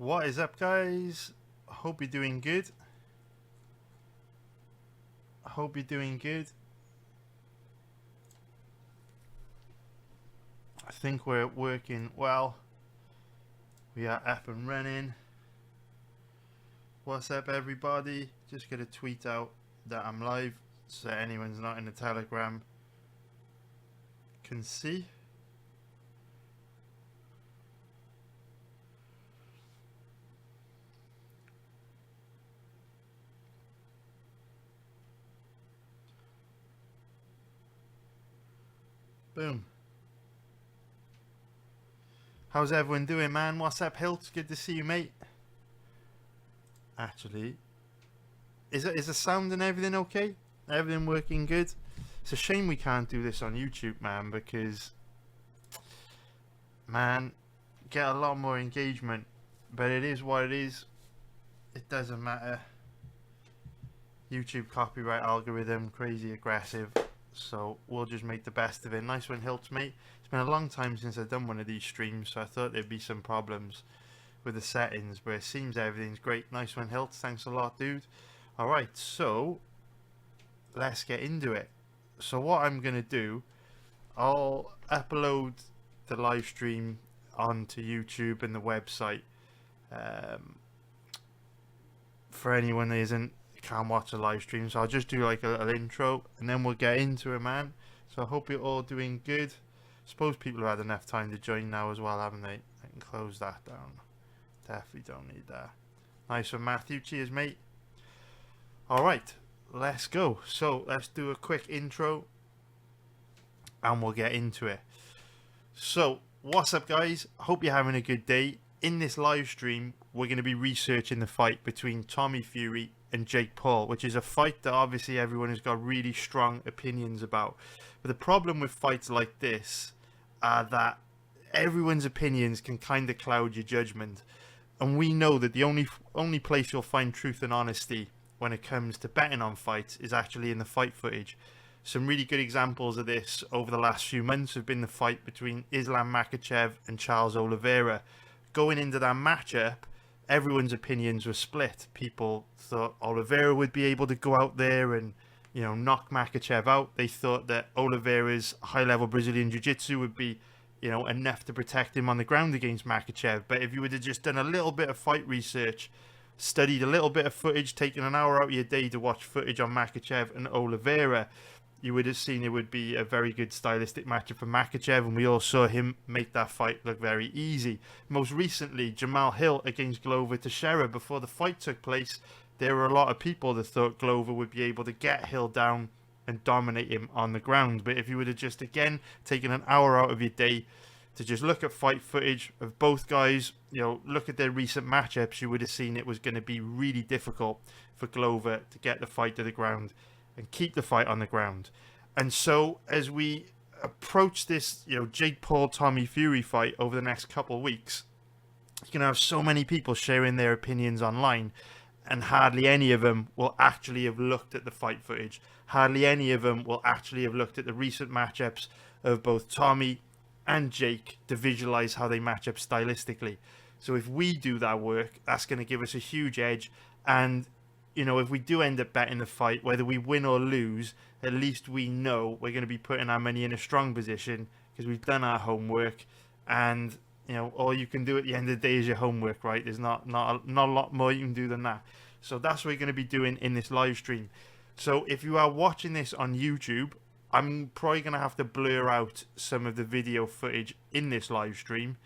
What is up, guys? Hope you're doing good. Hope you're doing good. I think we're working well. We are up and running. What's up, everybody? Just gonna tweet out that I'm live so anyone's not in the Telegram can see. Boom. How's everyone doing, man? What's up, Hilt? Good to see you, mate. Actually, is the sound and everything okay? Everything working good? It's a shame we can't do this on YouTube, man, because, man, get a lot more engagement. But it is what it is. It doesn't matter. YouTube copyright algorithm, crazy aggressive. So we'll just make the best of it. Nice one, Hilts, mate. It's been a long time since I've done one of these streams, so I thought there'd be some problems with the settings, but it seems everything's great. Nice one, Hilts. Thanks a lot, dude. Alright, so let's get into it. So what I'm going to do, I'll upload the live stream onto YouTube and the website. For anyone that can't watch a live stream, so I'll just do like a little intro and then we'll get into it, man. So I hope you're all doing good. Suppose people have had enough time to join now as well, haven't they? I can close that down. Definitely don't need that. Nice one, Matthew. Cheers, mate. Alright, let's go. So let's do a quick intro and we'll get into it. So what's up, guys? Hope you're having a good day. In this live stream, we're going to be researching the fight between Tommy Fury and Jake Paul, which is a fight that obviously everyone has got really strong opinions about. But the problem with fights like this are that everyone's opinions can kind of cloud your judgment. And we know that the only place you'll find truth and honesty when it comes to betting on fights is actually in the fight footage. Some really good examples of this over the last few months have been the fight between Islam Makhachev and Charles Oliveira. Going into that matchup, everyone's opinions were split. People thought Oliveira would be able to go out there and, knock Makhachev out. They thought that Oliveira's high-level Brazilian Jiu-Jitsu would be, enough to protect him on the ground against Makhachev. But if you would have just done a little bit of fight research, studied a little bit of footage, taken an hour out of your day to watch footage on Makhachev and Oliveira, you would have seen it would be a very good stylistic matchup for Makhachev, and we all saw him make that fight look very easy. Most recently, Jamal Hill against Glover Teixeira. Before the fight took place, there were a lot of people that thought Glover would be able to get Hill down and dominate him on the ground. But if you would have just, again, taken an hour out of your day to just look at fight footage of both guys, look at their recent matchups, you would have seen it was going to be really difficult for Glover to get the fight to the ground and keep the fight on the ground. And so as we approach this, Jake Paul Tommy Fury fight over the next couple of weeks, you're going to have so many people sharing their opinions online, and hardly any of them will actually have looked at the fight footage. Hardly any of them will actually have looked at the recent matchups of both Tommy and Jake to visualize how they match up stylistically. So if we do that work, that's going to give us a huge edge. And if we do end up betting the fight, whether we win or lose, at least we know we're going to be putting our money in a strong position because we've done our homework. And, all you can do at the end of the day is your homework, right? There's not a lot more you can do than that. So that's what we're going to be doing in this live stream. So if you are watching this on YouTube, I'm probably going to have to blur out some of the video footage in this live stream.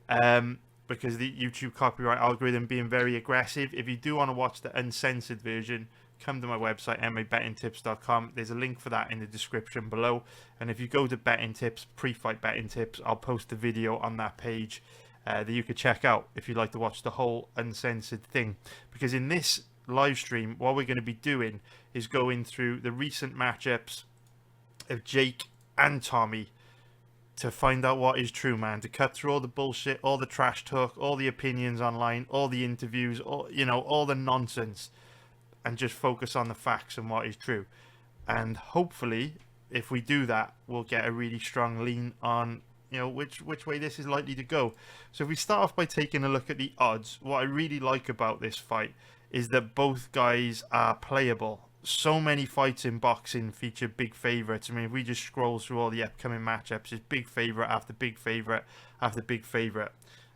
Because the YouTube copyright algorithm being very aggressive. If you do want to watch the uncensored version, come to my website, mabettingtips.com. There's a link for that in the description below. And if you go to betting tips, pre-fight betting tips, I'll post a video on that page that you could check out if you'd like to watch the whole uncensored thing. Because in this live stream, what we're going to be doing is going through the recent matchups of Jake and Tommy, to find out what is true, man. To cut through all the bullshit, all the trash talk, all the opinions online, all the interviews, all the nonsense, and just focus on the facts and what is true. And hopefully, if we do that, we'll get a really strong lean on, which way this is likely to go. So if we start off by taking a look at the odds, what I really like about this fight is that both guys are playable. So many fights in boxing feature big favourites. I mean, if we just scroll through all the upcoming matchups, it's big favourite after big favourite after big favourite.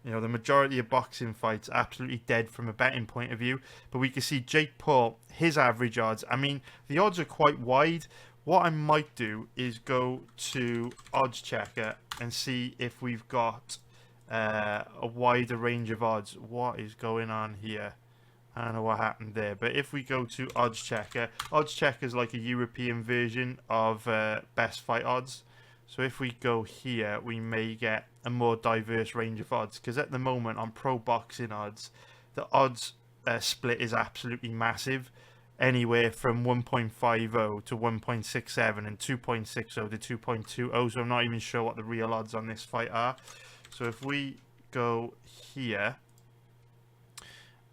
The majority of boxing fights are absolutely dead from a betting point of view. But we can see Jake Paul, his average odds. I mean, the odds are quite wide. What I might do is go to Odds Checker and see if we've got a wider range of odds. What is going on here? I don't know what happened there, but if we go to Odds Checker is like a European version of Best Fight Odds. So if we go here, we may get a more diverse range of odds, because at the moment on Pro Boxing Odds, the odds split is absolutely massive, anywhere from 1.50 to 1.67 and 2.60 to 2.20. So I'm not even sure what the real odds on this fight are. So if we go here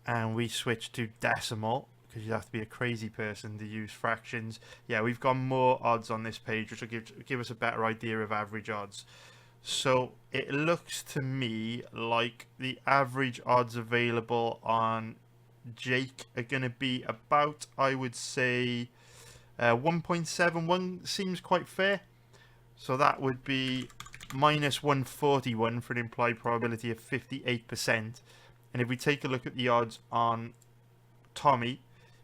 and we switch to decimal, because you have to be a crazy person to use fractions. Yeah, we've got more odds on this page, which will give us a better idea of average odds. So it looks to me like the average odds available on Jake are going to be about, I would say, 1.71 seems quite fair. So that would be minus 141 for an implied probability of 58%. And if we take a look at the odds on Tommy,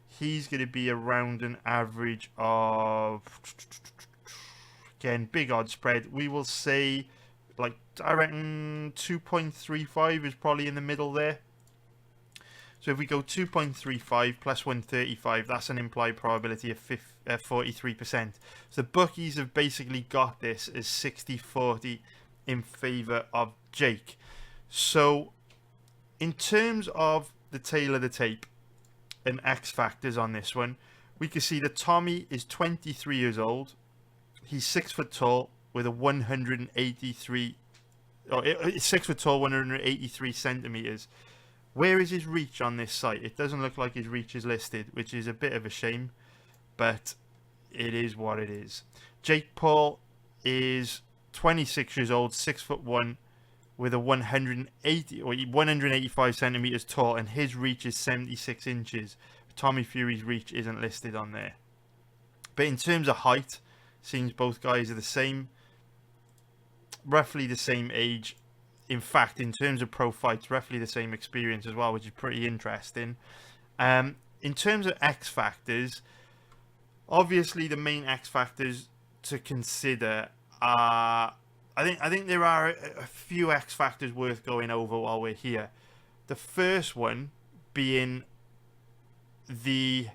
he's going to be around an average of, again, big odd spread. We will say, like, I reckon 2.35 is probably in the middle there. So if we go 2.35 plus 135, that's an implied probability of 43%. So the bookies have basically got this as 60-40 in favour of Jake. So in terms of the tail of the tape and X factors on this one, we can see that Tommy is 23 years old. He's 6 foot tall with a 6 foot tall, 183 centimeters. Where is his reach on this site? It doesn't look like his reach is listed, which is a bit of a shame, but it is what it is. Jake Paul is 26 years old, 6 foot 1, with a 185 centimeters tall, and his reach is 76 inches. Tommy Fury's reach isn't listed on there. But in terms of height, seems both guys are the same, roughly the same age. In fact, in terms of pro fights, roughly the same experience as well, which is pretty interesting. In terms of X factors, obviously the main X factors to consider are, I think there are a few X factors worth going over while we're here. The first one being the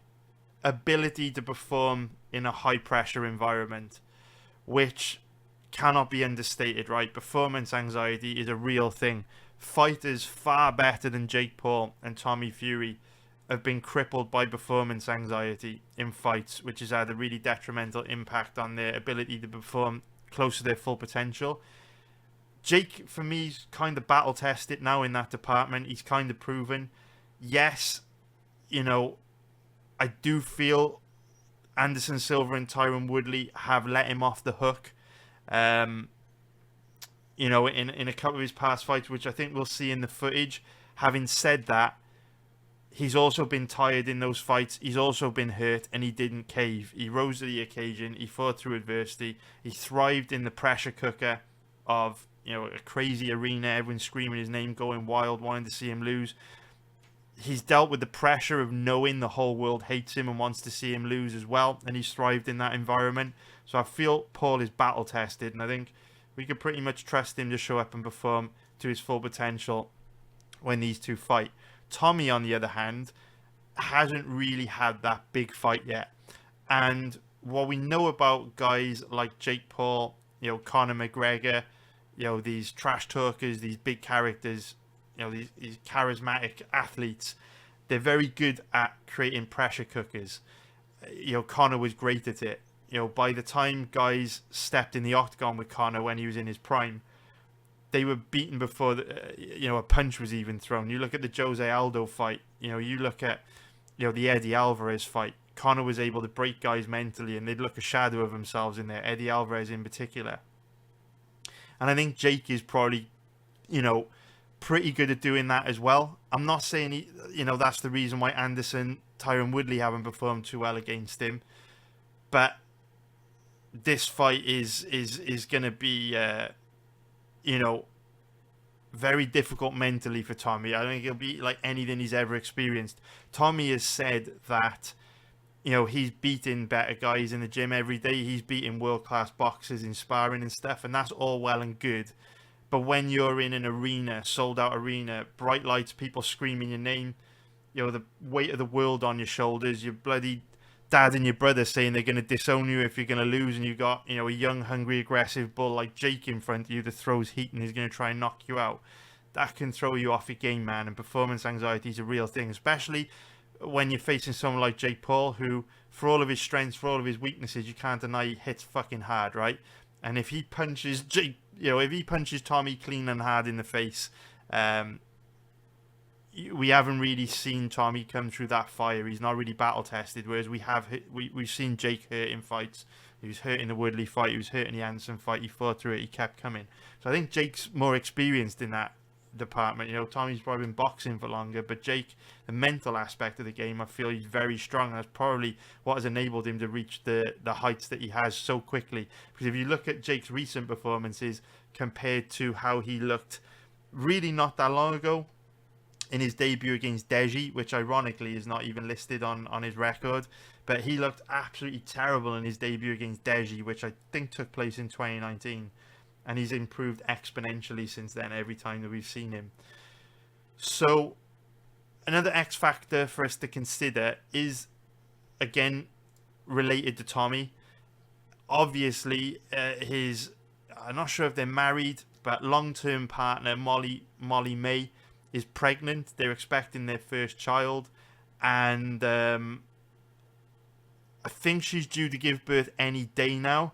ability to perform in a high pressure environment, which cannot be understated, right? Performance anxiety is a real thing. Fighters far better than Jake Paul and Tommy Fury have been crippled by performance anxiety in fights, which has had a really detrimental impact on their ability to perform close to their full potential. Jake, for me, is kind of battle tested now in that department. He's kind of proven. Yes, I do feel Anderson Silva and Tyron Woodley have let him off the hook. In a couple of his past fights, which I think we'll see in the footage. Having said that, he's also been tired in those fights. He's also been hurt, and he didn't cave. He rose to the occasion. He fought through adversity. He thrived in the pressure cooker of, a crazy arena, everyone screaming his name, going wild, wanting to see him lose. He's dealt with the pressure of knowing the whole world hates him and wants to see him lose as well, and he's thrived in that environment. So I feel Paul is battle tested, and I think we could pretty much trust him to show up and perform to his full potential when these two fight. Tommy, on the other hand, hasn't really had that big fight yet. And what we know about guys like Jake Paul, Conor McGregor, these trash talkers, these big characters, these charismatic athletes, they're very good at creating pressure cookers. Conor was great at it. By the time guys stepped in the octagon with Conor when he was in his prime, they were beaten before a punch was even thrown. You look at the Jose Aldo fight. You look at the Eddie Alvarez fight. Conor was able to break guys mentally, and they'd look a shadow of themselves in there. Eddie Alvarez in particular. And I think Jake is probably, pretty good at doing that as well. I'm not saying that's the reason why Tyron Woodley haven't performed too well against him, but this fight is going to be, very difficult mentally for Tommy. I don't think it'll be like anything he's ever experienced. Tommy has said that, he's beating better guys in the gym every day. He's beating world-class boxers in sparring and stuff, and that's all well and good. But when you're in an arena, sold-out arena, bright lights, people screaming your name, the weight of the world on your shoulders, your bloody dad and your brother saying they're going to disown you if you're going to lose, and you got, a young, hungry, aggressive bull like Jake in front of you that throws heat and is going to try and knock you out, that can throw you off your game, man. And performance anxiety is a real thing, especially when you're facing someone like Jake Paul, who, for all of his strengths, for all of his weaknesses, you can't deny he hits fucking hard, right? And if he punches Tommy clean and hard in the face, we haven't really seen Tommy come through that fire. He's not really battle tested, whereas we've seen Jake hurt in fights. He was hurt in the Woodley fight. He was hurt in the Anderson fight. He fought through it. He kept coming. So I think Jake's more experienced in that department. Tommy's probably been boxing for longer, but Jake, the mental aspect of the game, I feel he's very strong. And that's probably what has enabled him to reach the heights that he has so quickly. Because if you look at Jake's recent performances compared to how he looked really not that long ago, in his debut against Deji, which ironically is not even listed on his record, but he looked absolutely terrible in his debut against Deji, which I think took place in 2019, and he's improved exponentially since then every time that we've seen him. So another X factor for us to consider is, again, related to Tommy. Obviously, I'm not sure if they're married, but long-term partner Molly May is pregnant. They're expecting their first child, and I think she's due to give birth any day now.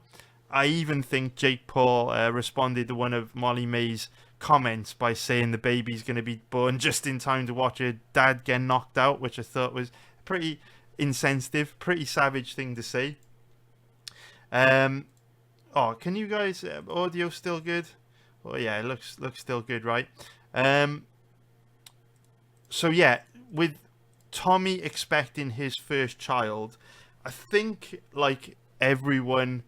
I even think Jake Paul responded to one of Molly May's comments by saying the baby's going to be born just in time to watch her dad get knocked out, which I thought was pretty insensitive, pretty savage thing to say. Can you guys, audio still good? Oh yeah, it looks still good, right? So yeah, with Tommy expecting his first child, I think like everyone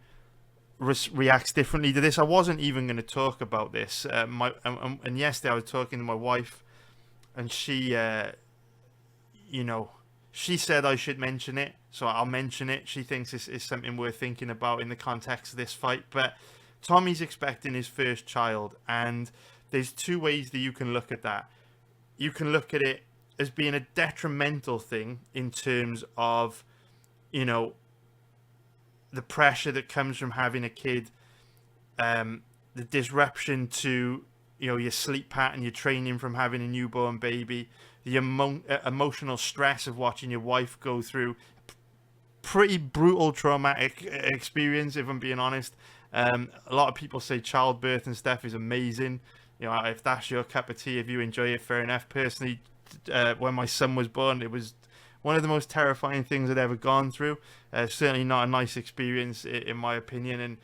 reacts differently to this. I wasn't even going to talk about this. And yesterday I was talking to my wife, and she, she said I should mention it, so I'll mention it. She thinks this is something worth thinking about in the context of this fight. But Tommy's expecting his first child, and there's two ways that you can look at that. You can look at it as being a detrimental thing in terms of, the pressure that comes from having a kid, the disruption to, your sleep pattern, your training from having a newborn baby, the emotional stress of watching your wife go through pretty brutal traumatic experience, if I'm being honest. A lot of people say childbirth and stuff is amazing. If that's your cup of tea, if you enjoy it, fair enough. Personally, when my son was born, it was one of the most terrifying things I'd ever gone through. Certainly not a nice experience, in my opinion. And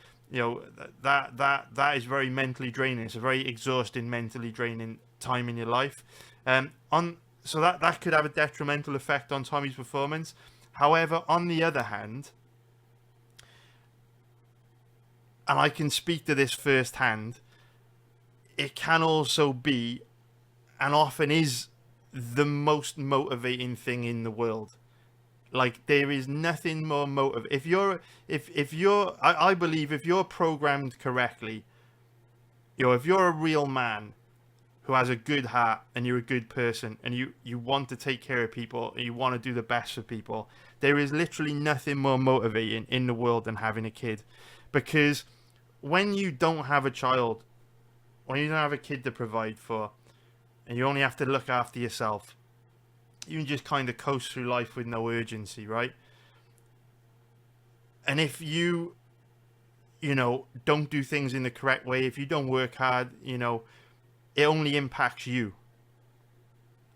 that is very mentally draining. It's a very exhausting, mentally draining time in your life. So that could have a detrimental effect on Tommy's performance. However, on the other hand, and I can speak to this firsthand, it can also be, and often is, the most motivating thing in the world. Like, there is nothing more motivating. I believe if you're programmed correctly, if you're a real man who has a good heart and you're a good person and you want to take care of people and you want to do the best for people, there is literally nothing more motivating in the world than having a kid. Because when you don't have a child, when you don't have a kid to provide for, and you only have to look after yourself, you can just kind of coast through life with no urgency, right? And if you don't do things in the correct way, if you don't work hard, it only impacts you.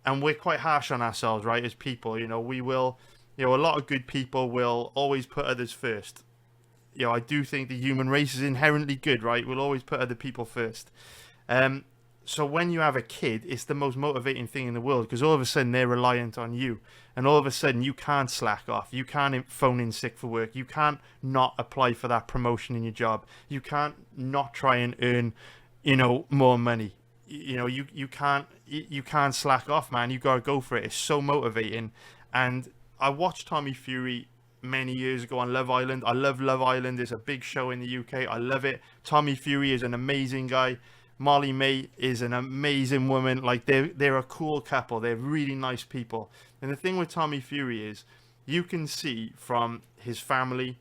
And we're quite harsh on ourselves, right, as people. We will, a lot of good people will always put others first. you know, I do think the human race is inherently good, right? We'll always put other people first. So when you have a kid, it's the most motivating thing in the world, because all of a sudden they're reliant on you, and all of a sudden you can't slack off. You can't phone in sick for work. You can't not apply for that promotion in your job. You can't not try and earn, you know, more money. You know, you can't slack off, man. You gotta go for it. It's so motivating. And I watched Tommy Fury many years ago on Love Island. I love Love Island. It's a big show in the UK. I love it. Tommy Fury is an amazing guy. Molly May is an amazing woman. Like, they're a cool couple. They're really nice people. And the thing with Tommy Fury is, you can see from his family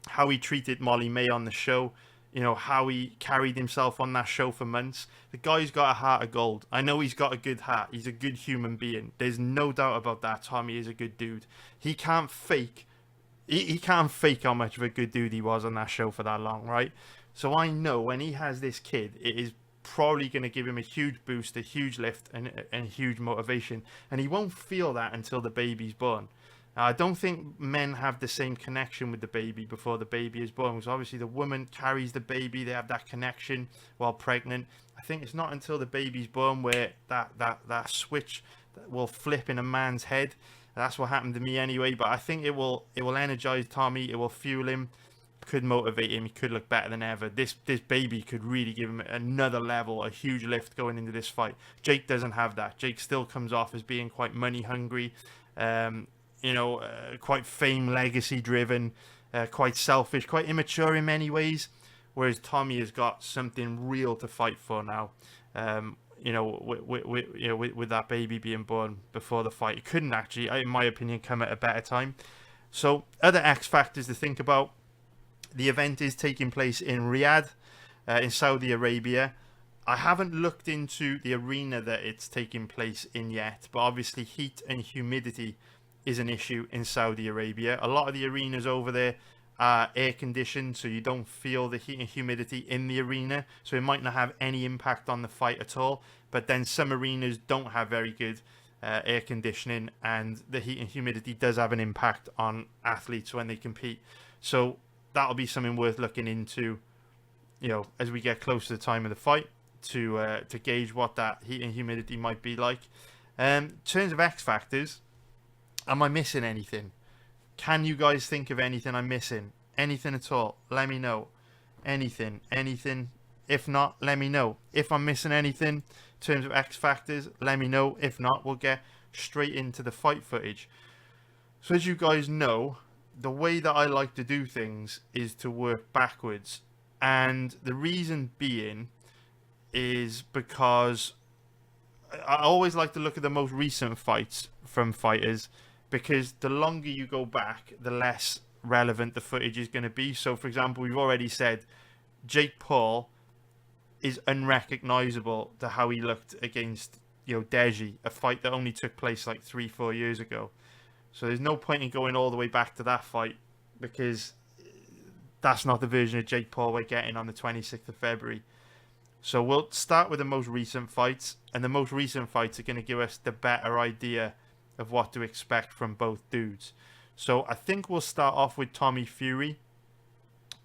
how he treated Molly May on the show. You know, how he carried himself on that show for months. The guy's got a heart of gold. I know he's got a good heart. He's a good human being. There's no doubt about that. Tommy is a good dude. He can't fake. He can't fake how much of a good dude he was on that show for that long, right? So I know when he has this kid, it is probably going to give him a huge boost, a huge lift, and huge motivation. And he won't feel that until the baby's born. I don't think men have the same connection with the baby before the baby is born, because obviously the woman carries the baby, they have that connection while pregnant. I think it's not until the baby's born where that switch will flip in a man's head. That's what happened to me anyway, but I think it will energize Tommy, it will fuel him, could motivate him, he could look better than ever. This baby could really give him another level, a huge lift going into this fight. Jake doesn't have that. Jake still comes off as being quite money hungry, quite fame legacy driven, quite selfish, quite immature in many ways, whereas Tommy has got something real to fight for now. With that baby being born before the fight, it couldn't actually, in my opinion, come at a better time. So other X factors to think about. The event is taking place in Riyadh, in Saudi Arabia. I haven't looked into the arena that it's taking place in yet, but obviously heat and humidity is an issue in Saudi Arabia. A lot of the arenas over there are air conditioned, so you don't feel the heat and humidity in the arena, so it might not have any impact on the fight at all. But then some arenas don't have very good air conditioning, and the heat and humidity does have an impact on athletes when they compete. So that'll be something worth looking into, you know, as we get close to the time of the fight, to gauge what that heat and humidity might be like. In terms of X factors, am I missing anything? Can you guys think of anything I'm missing? Anything at all? Let me know. Anything. If not, let me know. If I'm missing anything in terms of X factors, let me know. If not, we'll get straight into the fight footage. So as you guys know, the way that I like to do things is to work backwards. And the reason being is because I always like to look at the most recent fights from fighters, because the longer you go back, the less relevant the footage is going to be. So, for example, we've already said Jake Paul is unrecognizable to how he looked against, you know, Deji, a fight that only took place like 3-4 years ago. So there's no point in going all the way back to that fight, because that's not the version of Jake Paul we're getting on the 26th of February. So we'll start with the most recent fights, and the most recent fights are going to give us the better idea of what to expect from both dudes. So I think we'll start off with Tommy Fury.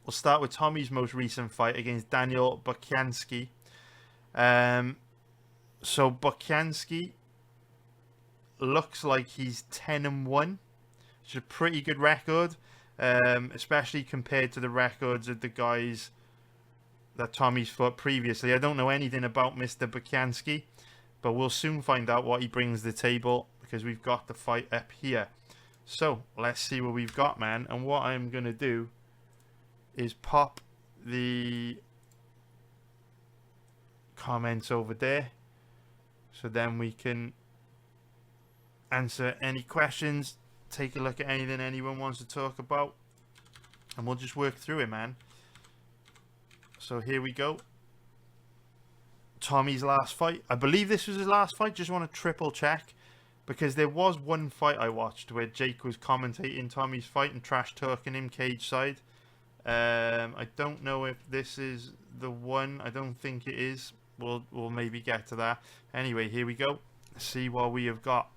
We'll start with Tommy's most recent fight against Daniel Bukianski. So Bukianski looks like he's 10-1, which is a pretty good record, especially compared to the records of the guys that Tommy's fought previously. I don't know anything about Mr. Bukianski, but we'll soon find out what he brings to the table, because we've got the fight up here. So let's see what we've got, man. And what I'm going to do is pop the comments over there, so then we can answer any questions, take a look at anything anyone wants to talk about, and we'll just work through it, man. So here we go. Tommy's last fight. I believe this was his last fight. Just want to triple check, because there was one fight I watched where Jake was commentating Tommy's fight and trash talking him cage side. I don't know if this is the one. I don't think it is. We'll maybe get to that. Anyway, here we go. Let's see what we have got.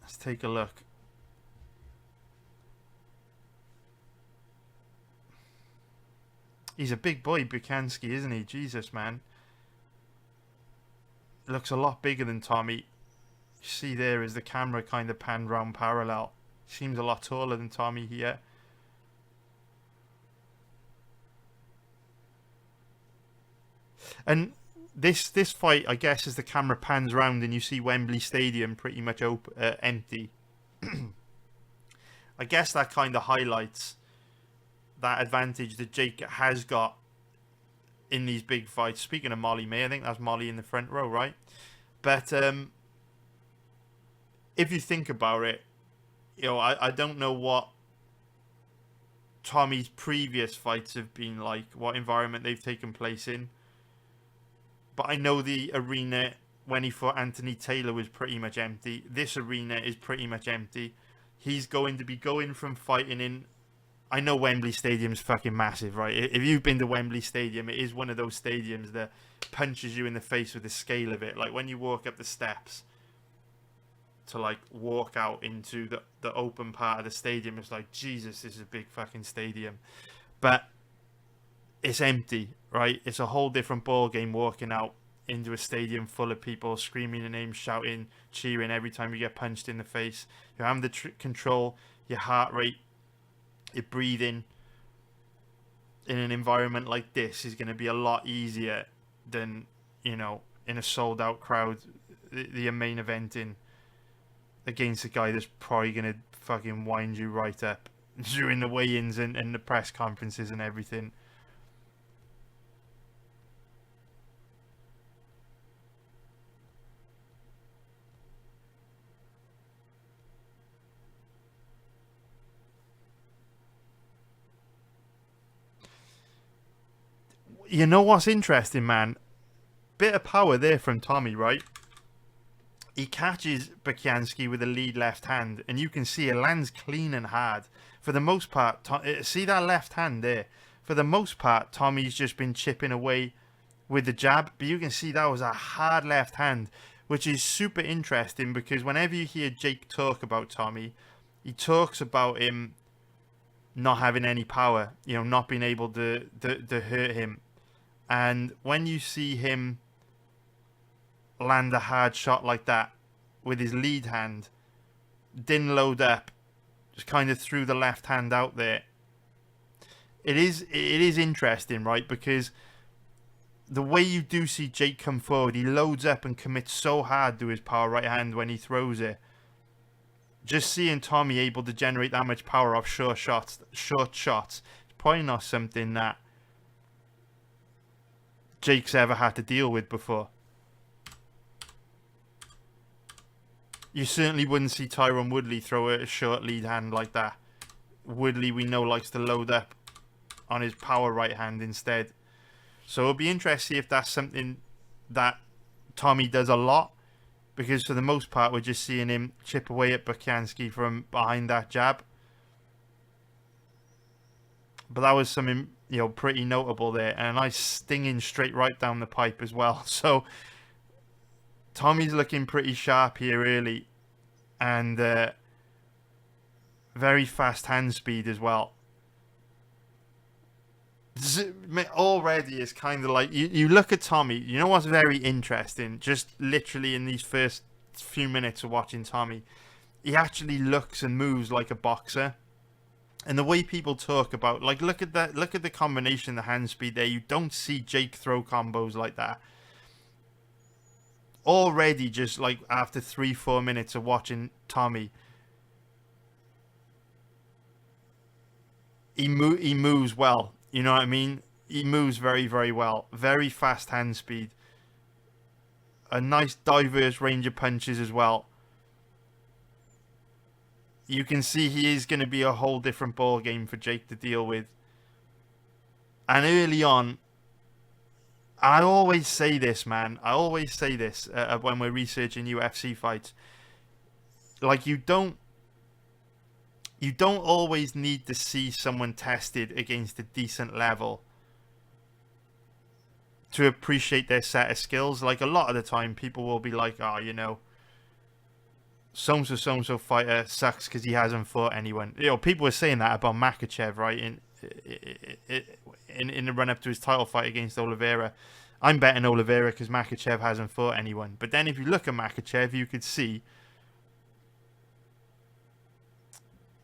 Let's take a look. He's a big boy, Bukansky, isn't he? Jesus, man. Looks a lot bigger than Tommy. You see there as the camera kind of panned round parallel. Seems a lot taller than Tommy here. And this fight, I guess, as the camera pans round and you see Wembley Stadium pretty much empty. I guess that kind of highlights that advantage that Jake has got in these big fights. Speaking of Molly May, I think that's Molly in the front row, right? But if you think about it, you know, I don't know what Tommy's previous fights have been like, what environment they've taken place in. But I know the arena when he fought Anthony Taylor was pretty much empty. This arena is pretty much empty. He's going to be going from fighting in... I know Wembley Stadium's fucking massive, right? If you've been to Wembley Stadium, it is one of those stadiums that punches you in the face with the scale of it. Like when you walk up the steps to like walk out into the open part of the stadium, it's like, Jesus, this is a big fucking stadium. But it's empty, right? It's a whole different ball game walking out into a stadium full of people screaming your name, shouting, cheering every time you get punched in the face. You're having the control your heart rate, your breathing in an environment like this is going to be a lot easier than, you know, in a sold out crowd, the main eventing against a guy that's probably going to fucking wind you right up during the weigh-ins and the press conferences and everything. You know what's interesting, man? Bit of power there from Tommy, right? He catches Bukansky with a lead left hand, and you can see it lands clean and hard. For the most part, see that left hand there? For the most part, Tommy's just been chipping away with the jab, but you can see that was a hard left hand, which is super interesting because whenever you hear Jake talk about Tommy, he talks about him not having any power, you know, not being able to hurt him. And when you see him land a hard shot like that with his lead hand, didn't load up, just kind of threw the left hand out there. It is interesting, right? Because the way you do see Jake come forward, he loads up and commits so hard to his power right hand when he throws it. Just seeing Tommy able to generate that much power off short shots, it's probably not something that Jake's ever had to deal with before. You certainly wouldn't see Tyron Woodley throw a short lead hand like that. Woodley, we know, likes to load up on his power right hand instead. So it'll be interesting if that's something that Tommy does a lot, because for the most part we're just seeing him chip away at Bukansky from behind that jab. But that was something, you know, pretty notable there, and a nice stinging straight right down the pipe as well. So Tommy's looking pretty sharp here early, and very fast hand speed as well. Already is kind of like, you look at Tommy, you know what's very interesting, just literally in these first few minutes of watching Tommy, he actually looks and moves like a boxer. And the way people talk about, like, look at the combination, the hand speed there. You don't see Jake throw combos like that. Already, just like after 3-4 minutes of watching Tommy, he moves well. You know what I mean? He moves very, very well. Very fast hand speed. A nice diverse range of punches as well. You can see he is going to be a whole different ball game for Jake to deal with. And early on, I always say this, man. I always say this when we're researching UFC fights. Like, you don't always need to see someone tested against a decent level to appreciate their set of skills. Like, a lot of the time, people will be like, oh, you know, so-and-so fighter sucks because he hasn't fought anyone. You know, people were saying that about Makachev, right? in the run up to his title fight against Oliveira. I'm betting Oliveira because Makhachev hasn't fought anyone. But then if you look at Makhachev, you could see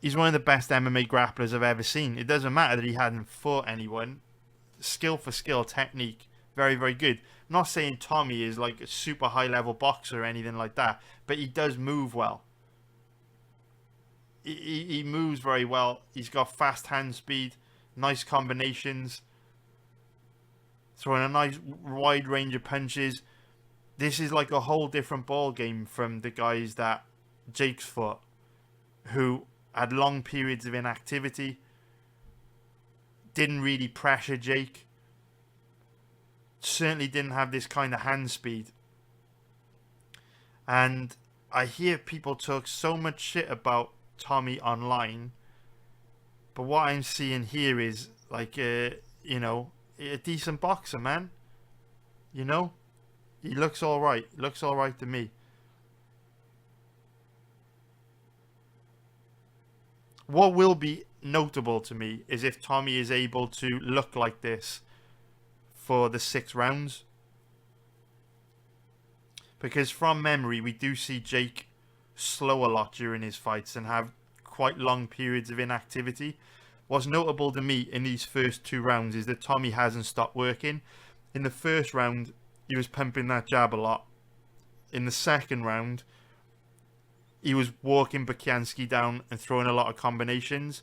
he's one of the best MMA grapplers I've ever seen. It doesn't matter that he hadn't fought anyone. Skill for skill, technique, very, very good. I'm not saying Tommy is like a super high level boxer or anything like that, but he does move well. He moves very well. He's got fast hand speed, nice combinations, throwing a nice wide range of punches. This is like a whole different ball game from the guys that Jake's fought, who had long periods of inactivity, didn't really pressure Jake, certainly didn't have this kind of hand speed. And I hear people talk so much shit about Tommy online, but what I'm seeing here is like a decent boxer, man. You know, he looks all right. Looks all right to me. What will be notable to me is if Tommy is able to look like this for the 6 rounds, because from memory we do see Jake slow a lot during his fights and have quite long periods of inactivity. What's notable to me in these first 2 rounds is that Tommy hasn't stopped working. In the first round, he was pumping that jab a lot. In the second round, he was walking Bukianski down and throwing a lot of combinations.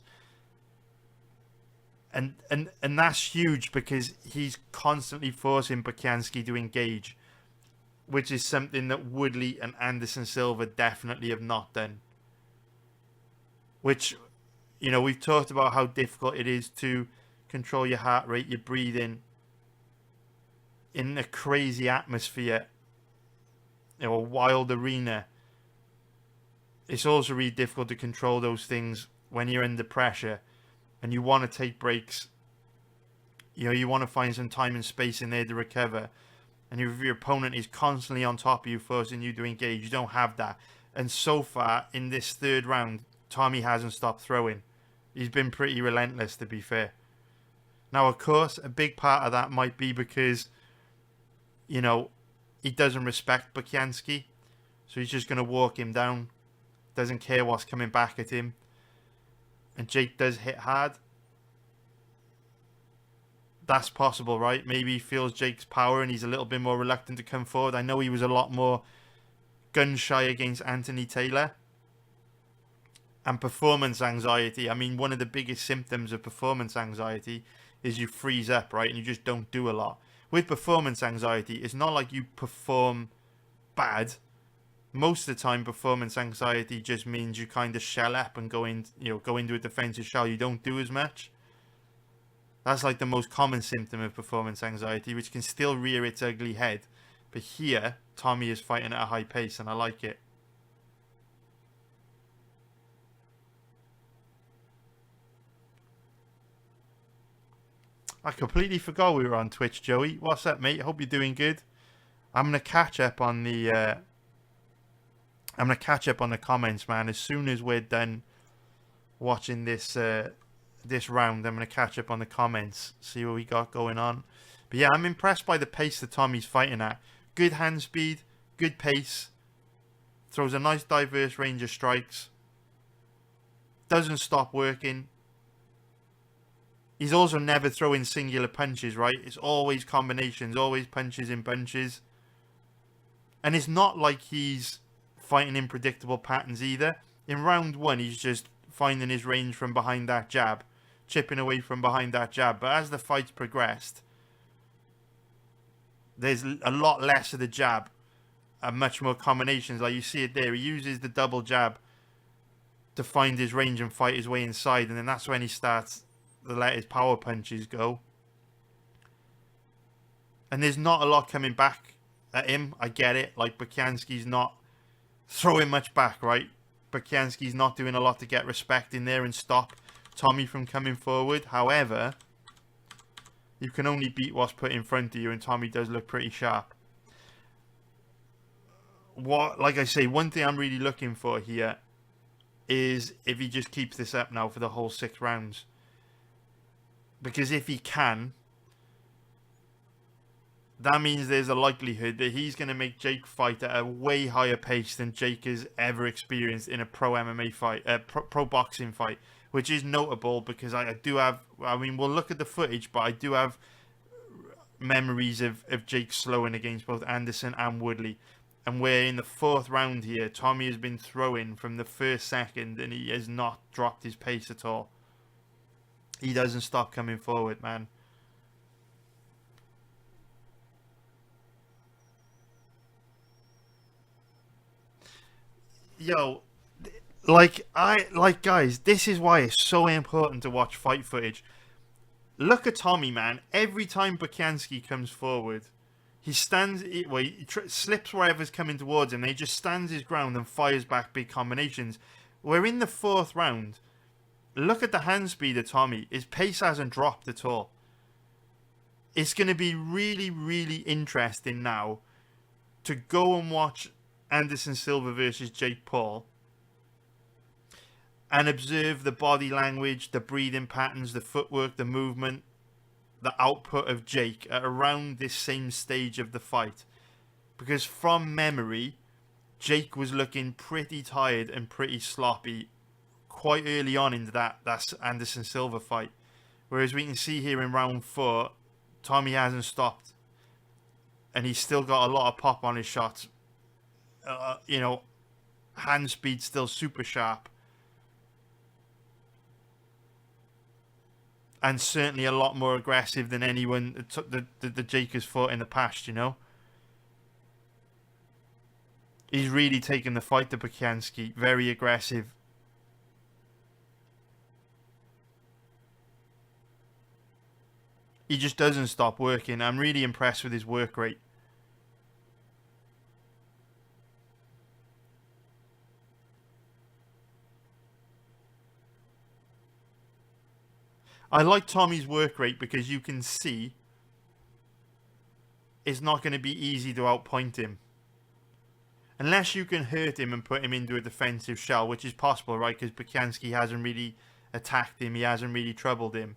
And that's huge because he's constantly forcing Bukianski to engage, which is something that Woodley and Anderson Silva definitely have not done. Which, we've talked about how difficult it is to control your heart rate, your breathing in a crazy atmosphere, a wild arena. It's also really difficult to control those things when you're under pressure and you want to take breaks. You want to find some time and space in there to recover. And if your opponent is constantly on top of you, forcing you to engage, you don't have that. And so far, in this 3rd round, Tommy hasn't stopped throwing. He's been pretty relentless, to be fair. Now, of course, a big part of that might be because, he doesn't respect Bukianski. So he's just going to walk him down. Doesn't care what's coming back at him. And Jake does hit hard. That's possible, right? Maybe he feels Jake's power and he's a little bit more reluctant to come forward. I know he was a lot more gun shy against Anthony Taylor. And performance anxiety. I mean, one of the biggest symptoms of performance anxiety is you freeze up, right? And you just don't do a lot. With performance anxiety, it's not like you perform bad. Most of the time, performance anxiety just means you kind of shell up and go into a defensive shell. You don't do as much. That's like the most common symptom of performance anxiety, which can still rear its ugly head. But here, Tommy is fighting at a high pace, and I like it. I completely forgot we were on Twitch, Joey. What's up, mate? Hope you're doing good. I'm gonna catch up on the comments, man. As soon as we're done watching this this round, I'm gonna catch up on the comments, see what we got going on. But yeah, I'm impressed by the pace that Tommy's fighting at. Good hand speed, good pace. Throws a nice diverse range of strikes. Doesn't stop working. He's also never throwing singular punches, right? It's always combinations, always punches in bunches. And it's not like he's fighting in predictable patterns either. In round 1, he's just finding his range from behind that jab, chipping away from behind that jab. But as the fight's progressed, there's a lot less of the jab and much more combinations. Like you see it there, he uses the double jab to find his range and fight his way inside, and then that's when he starts to let his power punches go. And there's not a lot coming back at him. I get it. Like, Bukianski's not throwing much back, right? Bukianski's not doing a lot to get respect in there and stop Tommy from coming forward. However, you can only beat what's put in front of you, and Tommy does look pretty sharp. Like I say, one thing I'm really looking for here is if he just keeps this up now for the whole 6 rounds. Because if he can, that means there's a likelihood that he's going to make Jake fight at a way higher pace than Jake has ever experienced in a pro MMA fight, pro boxing fight, which is notable because I do have, I mean, we'll look at the footage, but I do have memories of Jake slowing against both Anderson and Woodley. And we're in the 4th round here. Tommy has been throwing from the first second and he has not dropped his pace at all. He doesn't stop coming forward, man. Yo, guys, this is why it's so important to watch fight footage. Look at Tommy, man. Every time Bukansky comes forward, he stands, slips wherever's coming towards him. He just stands his ground and fires back big combinations. We're in the 4th round. Look at the hand speed of Tommy. His pace hasn't dropped at all. It's going to be really, really interesting now to go and watch Anderson Silva versus Jake Paul and observe the body language, the breathing patterns, the footwork, the movement, the output of Jake at around this same stage of the fight. Because from memory, Jake was looking pretty tired and pretty sloppy quite early on into that Anderson Silva fight. Whereas we can see here in round 4, Tommy hasn't stopped. And he's still got a lot of pop on his shots. Hand speed still super sharp. And certainly a lot more aggressive than anyone that Jake has fought in the past, He's really taken the fight to Bukansky. Very aggressive. He just doesn't stop working. I'm really impressed with his work rate. I like Tommy's work rate because you can see it's not going to be easy to outpoint him. Unless you can hurt him and put him into a defensive shell, which is possible, right? Because Bukansky hasn't really attacked him. He hasn't really troubled him.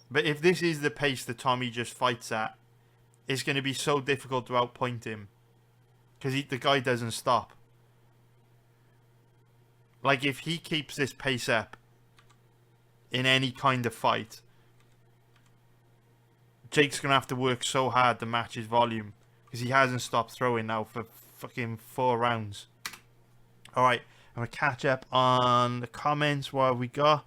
But if this is the pace that Tommy just fights at, it's going to be so difficult to outpoint him. Because the guy doesn't stop. Like, if he keeps this pace up in any kind of fight, Jake's going to have to work so hard to match his volume. Because he hasn't stopped throwing now for fucking 4 rounds. Alright, I'm going to catch up on the comments. What have we got?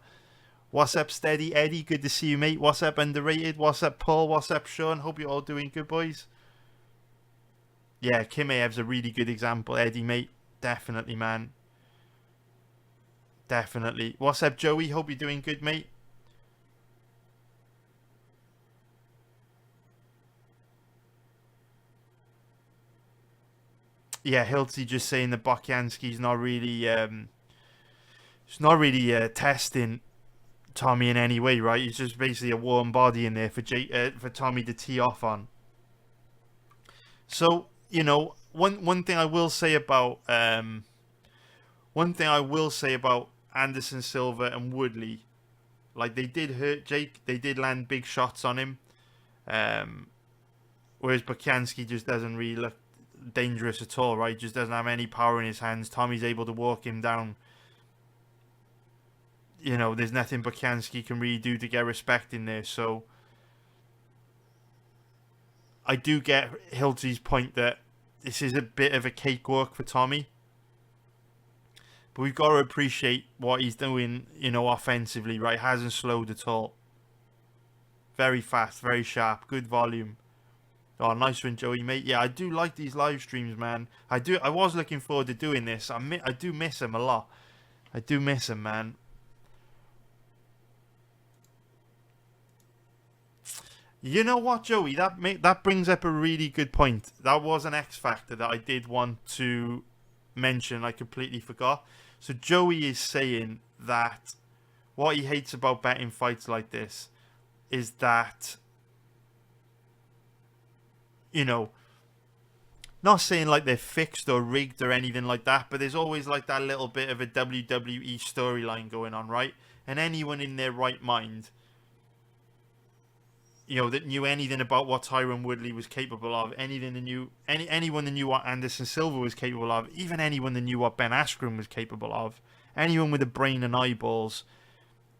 What's up, Steady Eddie? Good to see you, mate. What's up, Underrated? What's up, Paul? What's up, Sean? Hope you're all doing good, boys. Yeah, Kimeev's a really good example, Eddie, mate. Definitely, man. Definitely. What's up, Joey? Hope you're doing good, mate. Yeah, Hilty just saying that Bukansky's not really, testing Tommy in any way, right? He's just basically a warm body in there for Tommy to tee off on. So, one thing I will say about Anderson Silva and Woodley, like, they did hurt Jake. They did land big shots on him. Whereas Bukansky just doesn't really look dangerous at all, right? He just doesn't have any power in his hands. Tommy's able to walk him down. There's nothing Bukansky can really do to get respect in there. So I do get Hilty's point that this is a bit of a cakewalk for Tommy. But we've got to appreciate what he's doing, offensively, right? Hasn't slowed at all. Very fast, very sharp, good volume. Oh, nice one, Joey, mate. Yeah, I do like these live streams, man. I was looking forward to doing this. I do miss him a lot. I do miss him, man. You know what, Joey? That brings up a really good point. That was an X factor that I did want to mention. I completely forgot. So Joey is saying that what he hates about betting fights like this is that, not saying like they're fixed or rigged or anything like that, but there's always like that little bit of a WWE storyline going on, right? And anyone in their right mind that knew anything about what Tyron Woodley was capable of, anyone that knew what Anderson Silva was capable of, even anyone that knew what Ben Askren was capable of, anyone with a brain and eyeballs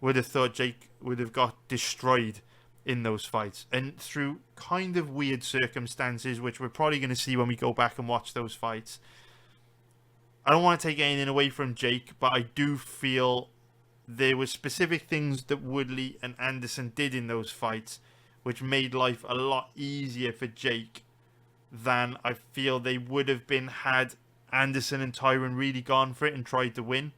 would have thought Jake would have got destroyed in those fights. And through kind of weird circumstances, which we're probably going to see when we go back and watch those fights, I don't want to take anything away from Jake, but I do feel there were specific things that Woodley and Anderson did in those fights which made life a lot easier for Jake than I feel they would have been had Anderson and Tyron really gone for it and tried to win.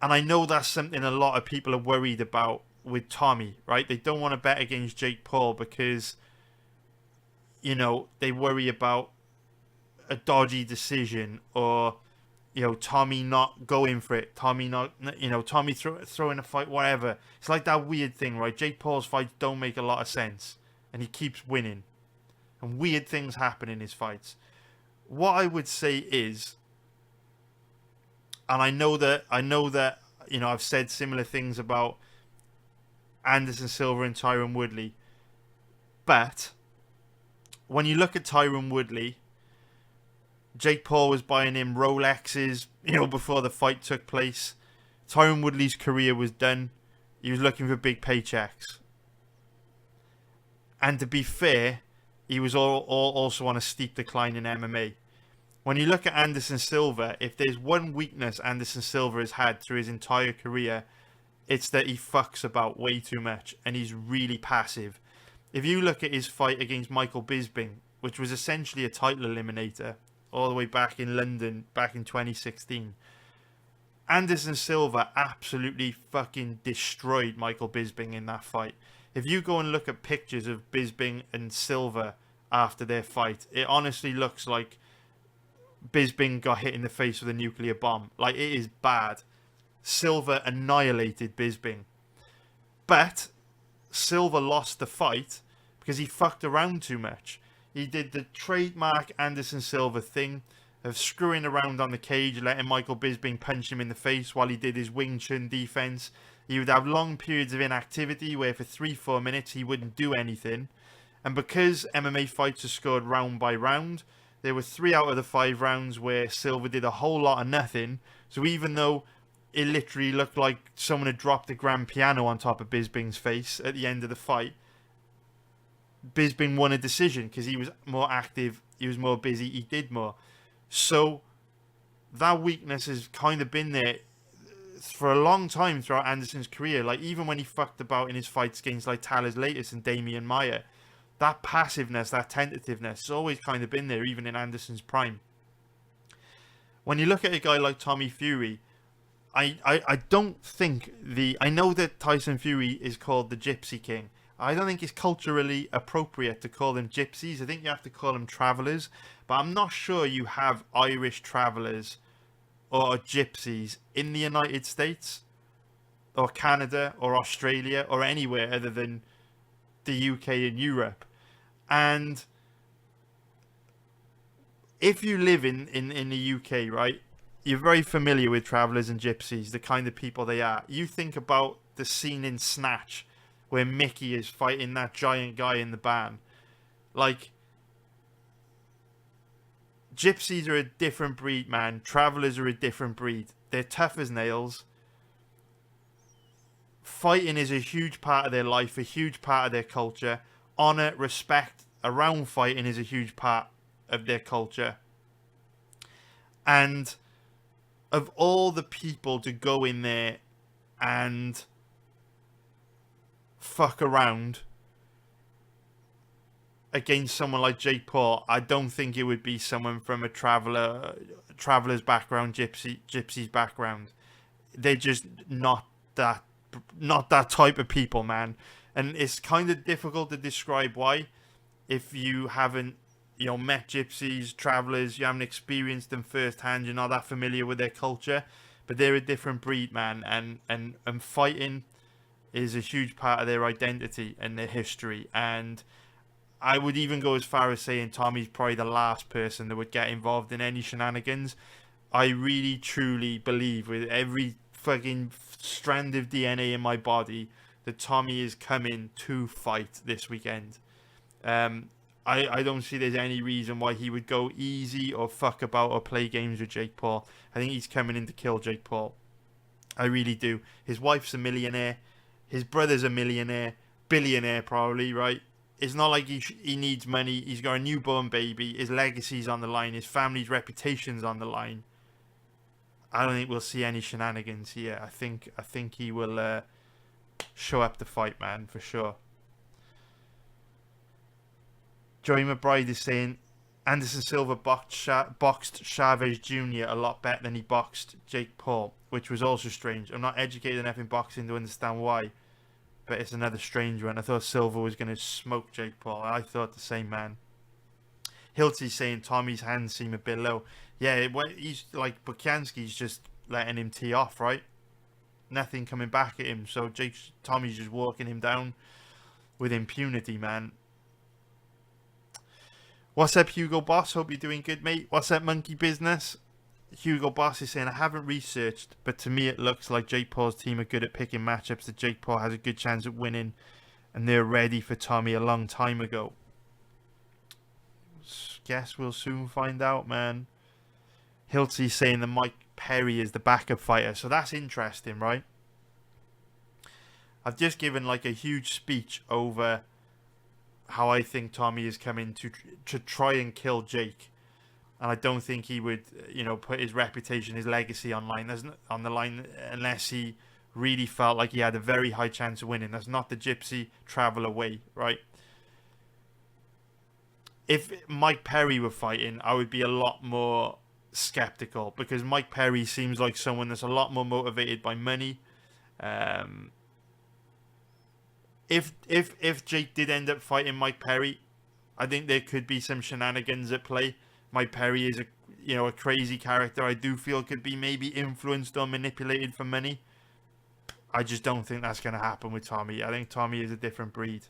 And I know that's something a lot of people are worried about with Tommy, right? They don't want to bet against Jake Paul because, they worry about a dodgy decision or, Tommy not going for it. Tommy Tommy throwing a fight, whatever. It's like that weird thing, right? Jake Paul's fights don't make a lot of sense and he keeps winning. And weird things happen in his fights. What I would say is, and I know that I've said similar things about Anderson Silva and Tyron Woodley, but when you look at Tyron Woodley, Jake Paul was buying him Rolexes, before the fight took place. Tyron Woodley's career was done. He was looking for big paychecks. And to be fair, he was also on a steep decline in MMA. When you look at Anderson Silva, if there's one weakness Anderson Silva has had through his entire career, it's that he fucks about way too much and he's really passive. If you look at his fight against Michael Bisping, which was essentially a title eliminator, all the way back in London, back in 2016, Anderson Silva absolutely fucking destroyed Michael Bisping in that fight. If you go and look at pictures of Bisping and Silva after their fight, it honestly looks like Bisping got hit in the face with a nuclear bomb. Like, it is bad. Silva annihilated Bisping. But Silva lost the fight because he fucked around too much. He did the trademark Anderson Silva thing of screwing around on the cage, letting Michael Bisping punch him in the face while he did his Wing Chun defense. He would have long periods of inactivity where for 3-4 minutes he wouldn't do anything. And because MMA fights are scored round by round, there were 3 out of the 5 rounds where Silva did a whole lot of nothing. So even though it literally looked like someone had dropped a grand piano on top of Bisping's face at the end of the fight, Bisping won a decision because he was more active, he was more busy, he did more. So that weakness has kind of been there for a long time throughout Anderson's career. Like, even when he fucked about in his fights against like Talis Latis and Damian Maia, that passiveness, that tentativeness has always kind of been there, even in Anderson's prime. When you look at a guy like Tommy Fury, I don't think I know that Tyson Fury is called the Gypsy King. I don't think it's culturally appropriate to call them gypsies. I think you have to call them travelers. But I'm not sure you have Irish travelers or gypsies in the United States or Canada or Australia or anywhere other than the UK and Europe. And if you live in the UK, right, you're very familiar with travelers and gypsies, the kind of people they are. You think about the scene in Snatch where Mickey is fighting that giant guy in the van. Like, gypsies are a different breed, man. Travelers are a different breed. They're tough as nails. Fighting is a huge part of their life, a huge part of their culture. Honor, respect around fighting is a huge part of their culture. And of all the people to go in there and fuck around against someone like Jake Paul, I don't think it would be someone from a traveler's background, gypsy's background. They're just not that type of people, man. And it's kind of difficult to describe why, if you haven't met gypsies, travelers, you haven't experienced them firsthand, you're not that familiar with their culture. But they're a different breed, man, and fighting is a huge part of their identity and their history. And I would even go as far as saying Tommy's probably the last person that would get involved in any shenanigans. I really, truly believe with every fucking strand of DNA in my body that Tommy is coming to fight this weekend. I don't see there's any reason why he would go easy or fuck about or play games with Jake Paul. I think he's coming in to kill Jake Paul. I really do. His wife's a millionaire. His brother's a millionaire. Billionaire, probably, right? It's not like he needs money. He's got a newborn baby. His legacy's on the line. His family's reputation's on the line. I don't think we'll see any shenanigans here. I think he will show up to fight, man, for sure. Joey McBride is saying Anderson Silva boxed Chavez Jr. a lot better than he boxed Jake Paul, which was also strange. I'm not educated enough in boxing to understand why, but it's another strange one. I thought Silva was going to smoke Jake Paul. I thought the same, man. Hilty's saying Tommy's hands seem a bit low. Yeah, he's like Bukansky's just letting him tee off, right? Nothing coming back at him. So Tommy's just walking him down with impunity, man. What's up, Hugo Boss? Hope you're doing good, mate. What's up, Monkey Business? Hugo Boss is saying, I haven't researched, but to me it looks like Jake Paul's team are good at picking matchups that Jake Paul has a good chance of winning, and they're ready for Tommy a long time ago. Guess we'll soon find out, man. Hilty's saying that Mike Perry is the backup fighter, so that's interesting, right? I've just given like a huge speech over how I think Tommy is coming to try and kill Jake. And I don't think he would, put his reputation, his legacy on the line unless he really felt like he had a very high chance of winning. That's not the Gypsy Traveler way, right? If Mike Perry were fighting, I would be a lot more skeptical, because Mike Perry seems like someone that's a lot more motivated by money. If Jake did end up fighting Mike Perry, I think there could be some shenanigans at play. Mike Perry is a crazy character. I do feel could be maybe influenced or manipulated for money. I just don't think that's going to happen with Tommy. I think Tommy is a different breed.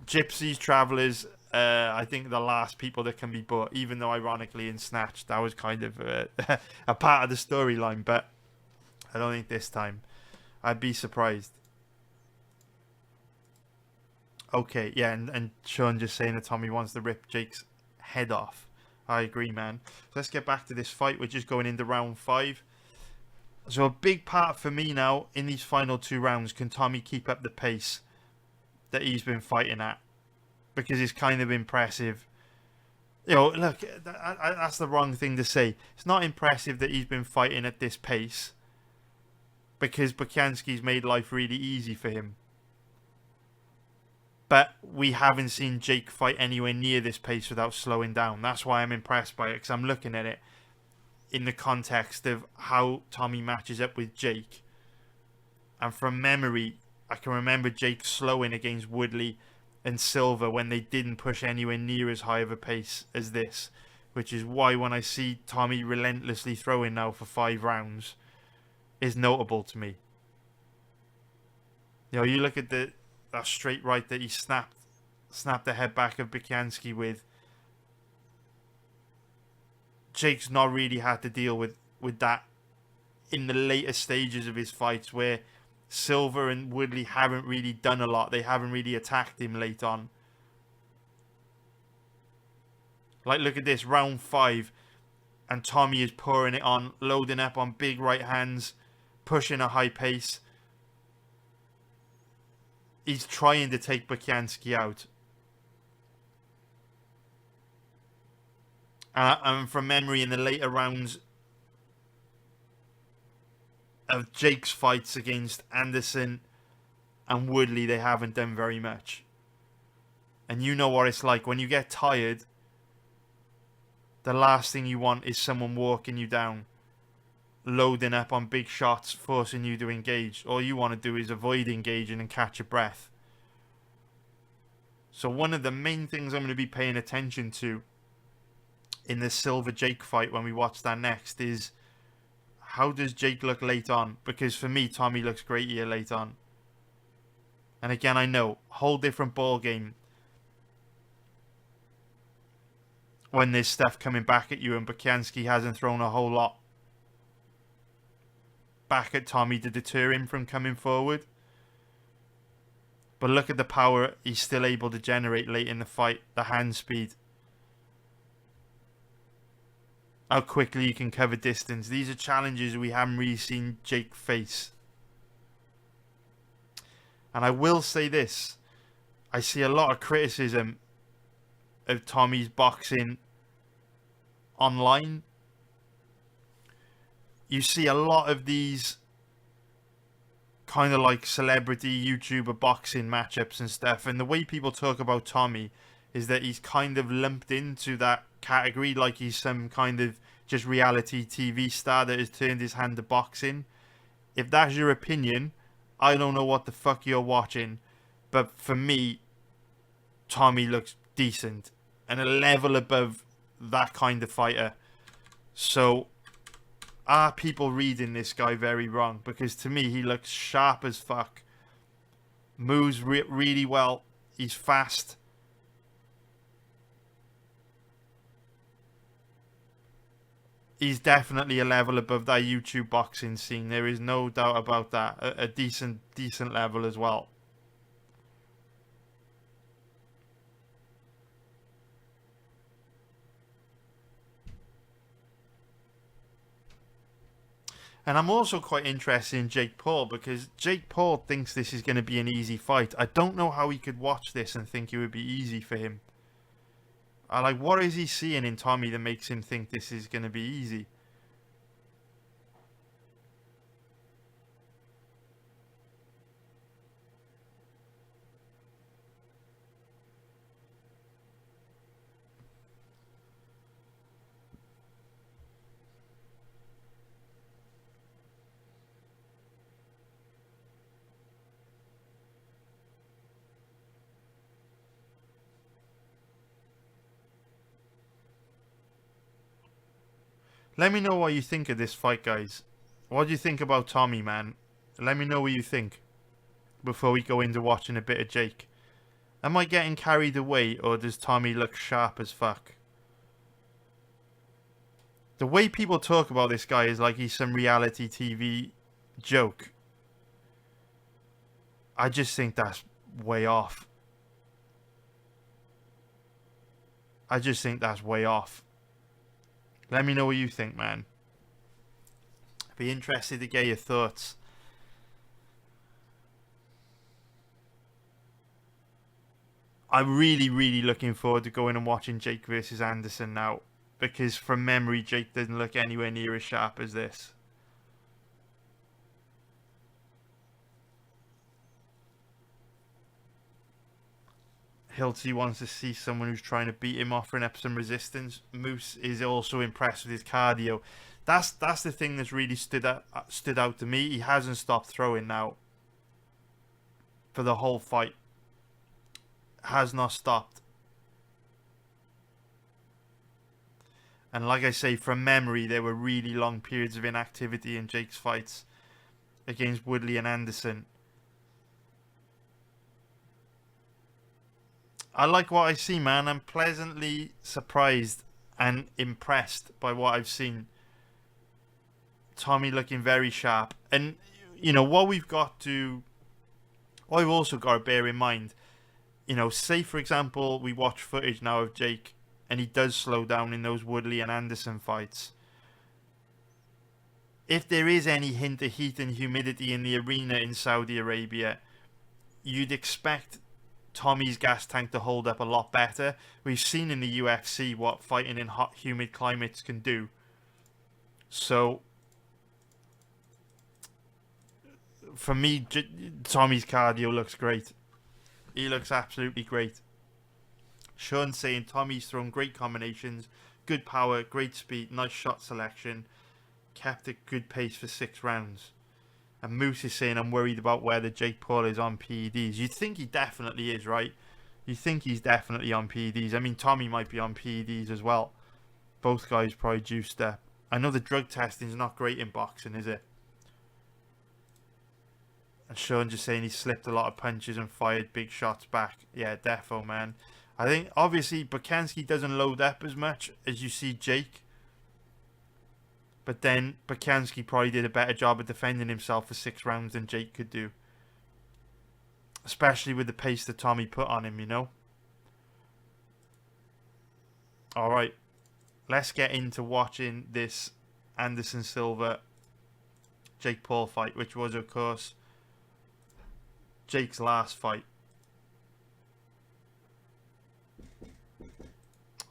Gypsies, Travelers, I think the last people that can be bought, even though ironically in Snatch that was kind of a part of the storyline, but I don't think this time. I'd be surprised. Okay, yeah, and Sean just saying that Tommy wants to rip Jake's head off. I agree, man. So let's get back to this fight. We're just going into round 5. So a big part for me now in these final 2 rounds, can Tommy keep up the pace that he's been fighting at? Because it's kind of impressive. Look, that's the wrong thing to say. It's not impressive that he's been fighting at this pace, because Bukansky's made life really easy for him. But we haven't seen Jake fight anywhere near this pace without slowing down. That's why I'm impressed by it, because I'm looking at it in the context of how Tommy matches up with Jake. And from memory, I can remember Jake slowing against Woodley and Silva when they didn't push anywhere near as high of a pace as this. Which is why when I see Tommy relentlessly throwing now for 5 rounds, is notable to me. You look at that straight right that he snapped the head back of Bukansky with. Jake's not really had to deal with that in the later stages of his fights, where Silva and Woodley haven't really done a lot. They haven't really attacked him late on. Like, look at this, round 5, and Tommy is pouring it on, loading up on big right hands, pushing a high pace. He's trying to take Bukansky out. And from memory, in the later rounds of Jake's fights against Anderson and Woodley, they haven't done very much. And you know what it's like. When you get tired, the last thing you want is someone walking you down, loading up on big shots, forcing you to engage. All you want to do is avoid engaging and catch your breath. So one of the main things I'm going to be paying attention to in this Silva-Jake fight when we watch that next is, how does Jake look late on? Because for me, Tommy looks great here late on. And again, I know, whole different ball game when there's stuff coming back at you and Bukansky hasn't thrown a whole lot back at Tommy to deter him from coming forward. But look at the power he's still able to generate late in the fight. The hand speed. How quickly you can cover distance. These are challenges we haven't really seen Jake face. And I will say this. I see a lot of criticism of Tommy's boxing online. You see a lot of these kind of like celebrity YouTuber boxing matchups and stuff. And the way people talk about Tommy is that he's kind of lumped into that category, like he's some kind of just reality TV star that has turned his hand to boxing. If that's your opinion, I don't know what the fuck you're watching. But for me, Tommy looks decent and a level above that kind of fighter. So are people reading this guy very wrong? Because to me, he looks sharp as fuck. Moves really well. He's fast. He's definitely a level above that YouTube boxing scene. There is no doubt about that. A decent level as well. And I'm also quite interested in Jake Paul, because Jake Paul thinks this is going to be an easy fight. I don't know how he could watch this and think it would be easy for him. Like, what is he seeing in Tommy that makes him think this is going to be easy? Let me know what you think of this fight, guys. What do you think about Tommy, man? Let me know what you think before we go into watching a bit of Jake. Am I getting carried away, or does Tommy look sharp as fuck? The way people talk about this guy is like he's some reality TV joke. I just think that's way off. I just think that's way off. Let me know what you think, man. Be interested to get your thoughts. I'm really looking forward to going and watching Jake versus Anderson now, because from memory, Jake doesn't look anywhere near as sharp as this. Hilty wants to see someone who's trying to beat him, offering up some resistance. Moose is also impressed with his cardio. That's the thing that's really stood out to me. He hasn't stopped throwing now for the whole fight. Has not stopped. And like I say, from memory, there were really long periods of inactivity in Jake's fights against Woodley and Anderson. I like what I see, man. I'm pleasantly surprised and impressed by what I've seen. Tommy looking very sharp. And, you know, what we've also got to bear in mind, you know, say, for example, we watch footage now of Jake and he does slow down in those Woodley and Anderson fights. If there is any hint of heat and humidity in the arena in Saudi Arabia, you'd expect Tommy's gas tank to hold up a lot better. We've seen in the UFC what fighting in hot, humid climates can do. So, for me, Tommy's cardio looks great. He looks absolutely great. Sean saying Tommy's thrown great combinations, good power, great speed, nice shot selection, kept a good pace for 6 rounds. And Moose is saying, I'm worried about whether Jake Paul is on PEDs. You'd think he definitely is, right? You think he's definitely on PEDs. I mean, Tommy might be on PEDs as well. Both guys probably juiced up. I know the drug testing's not great in boxing, is it? And Sean just saying he slipped a lot of punches and fired big shots back. Yeah, defo, man. I think, obviously, Bukansky doesn't load up as much as you see Jake. But then Bukansky probably did a better job of defending himself for 6 rounds than Jake could do. especially with the pace that Tommy put on him, you know. Alright, let's get into watching this Anderson Silva Jake Paul fight, which was, of course, Jake's last fight.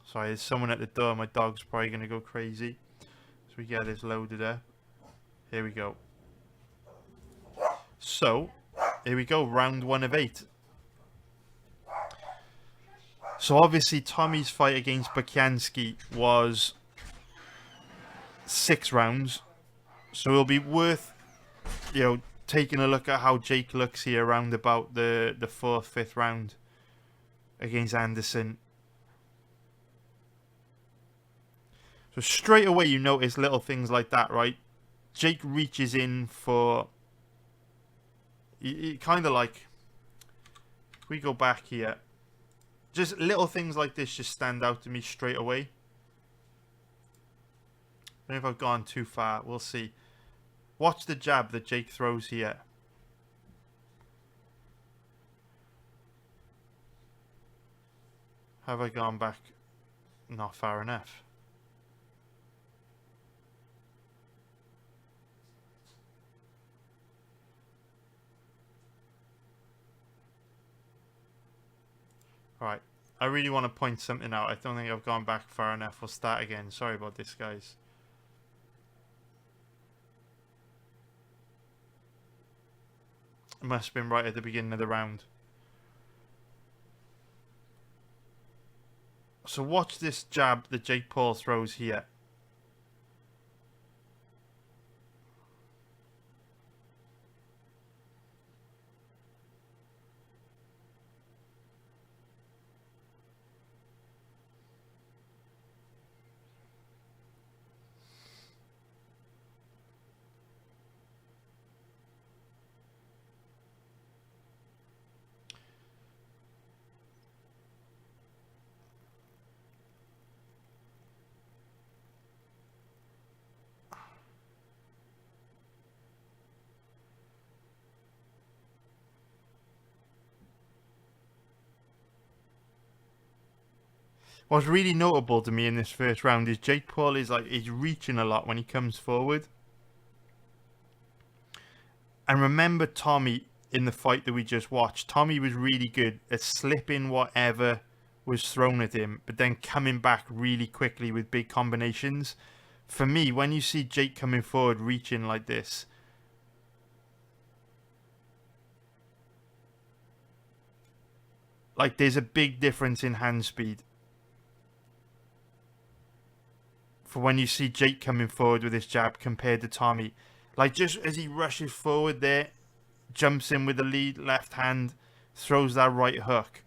Sorry, there's someone at the door. My dog's probably going to go crazy. So we get this loaded up. Here we go. So, here we go. Round 1 of 8. So obviously Tommy's fight against Bukianski was 6 rounds. So it'll be worth, you know, taking a look at how Jake looks here around about the 4th, 5th round against Anderson. So straight away you notice little things like that, right? Jake reaches in for, kind of like, if we go back here, just little things like this just stand out to me straight away. I don't know if I've gone too far, we'll see. Watch the jab that Jake throws here. Have I gone back? Not far enough. Right, I really want to point something out. I don't think I've gone back far enough. We'll start again. Sorry about this, guys. It must have been right at the beginning of the round. So watch this jab that Jake Paul throws here. What's really notable to me in this first round is Jake Paul is reaching a lot when he comes forward. And remember Tommy in the fight that we just watched. Tommy was really good at slipping whatever was thrown at him, but then coming back really quickly with big combinations. For me, when you see Jake coming forward reaching like this, like there's a big difference in hand speed. For when you see Jake coming forward with his jab compared to Tommy. Like just as he rushes forward there, jumps in with the lead left hand, throws that right hook.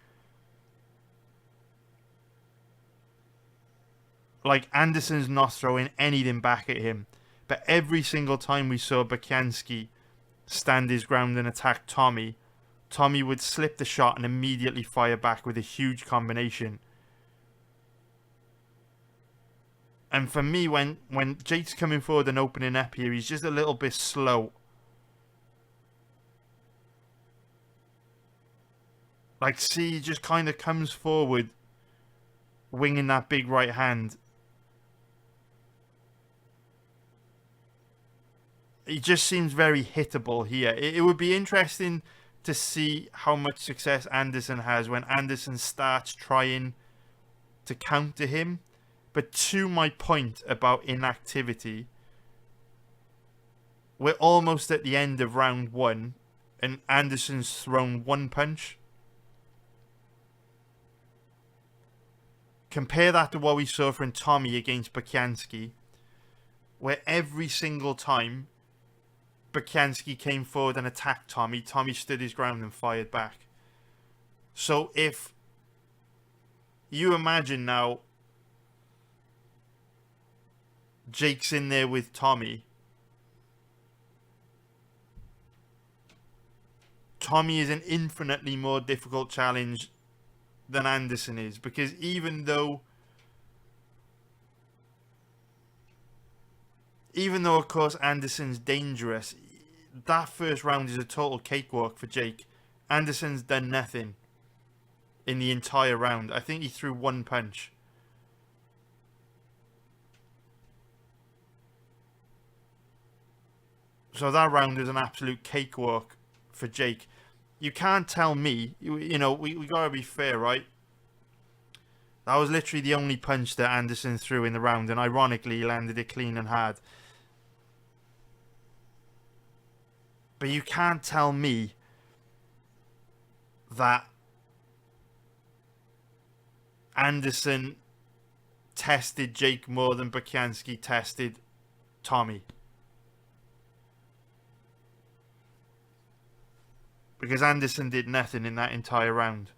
Like Anderson's not throwing anything back at him. But every single time we saw Bukianski stand his ground and attack Tommy, Tommy would slip the shot and immediately fire back with a huge combination. And for me, when Jake's coming forward and opening up here, he's just a little bit slow. Like, see, he just kind of comes forward, winging that big right hand. He just seems very hittable here. It would be interesting to see how much success Anderson has when Anderson starts trying to counter him. But to my point about inactivity, we're almost at the end of round 1 and Anderson's thrown 1 punch. Compare that to what we saw from Tommy against Bukianski, where every single time Bukianski came forward and attacked Tommy, Tommy stood his ground and fired back. So if you imagine now Jake's in there with Tommy. Tommy is an infinitely more difficult challenge than Anderson is, because even though of course Anderson's dangerous, that first round is a total cakewalk for Jake. Anderson's done nothing in the entire round. I think he threw one punch. So that round was an absolute cakewalk for Jake. You can't tell me, you know, we got to be fair, right? That was literally the only punch that Anderson threw in the round, and ironically, he landed it clean and hard. But you can't tell me that Anderson tested Jake more than Bukianski tested Tommy. Because Anderson did nothing in that entire round.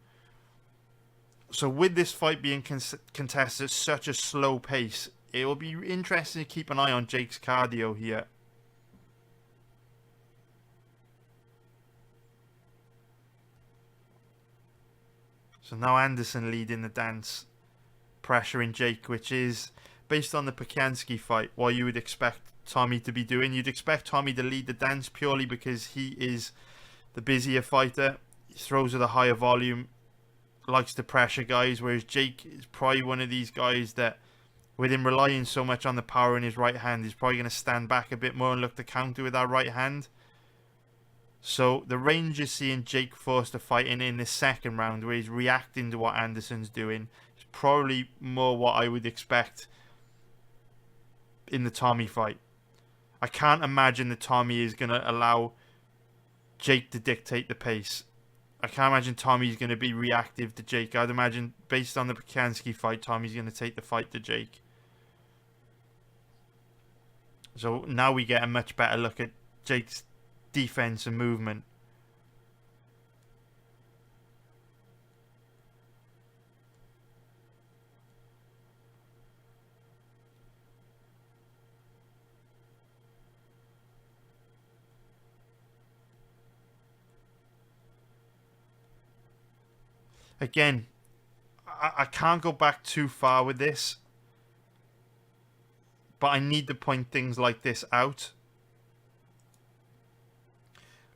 So with this fight being contested at such a slow pace, it will be interesting to keep an eye on Jake's cardio here. So now Anderson leading the dance, pressuring Jake, which is, based on the Bukianski fight, what you would expect Tommy to be doing. You'd expect Tommy to lead the dance purely because he is the busier fighter. He throws with a higher volume, likes to pressure guys, whereas Jake is probably one of these guys that, with him relying so much on the power in his right hand, he's probably going to stand back a bit more and look to counter with that right hand. So the range is seeing Jake forced to fight in the second round, where he's reacting to what Anderson's doing. It's probably more what I would expect in the Tommy fight. I can't imagine that Tommy is going to allow Jake to dictate the pace. I can't imagine Tommy's going to be reactive to Jake. I'd imagine, based on the Bukianski fight, Tommy's going to take the fight to Jake. So now we get a much better look at Jake's defense and movement. Again, I can't go back too far with this, but I need to point things like this out.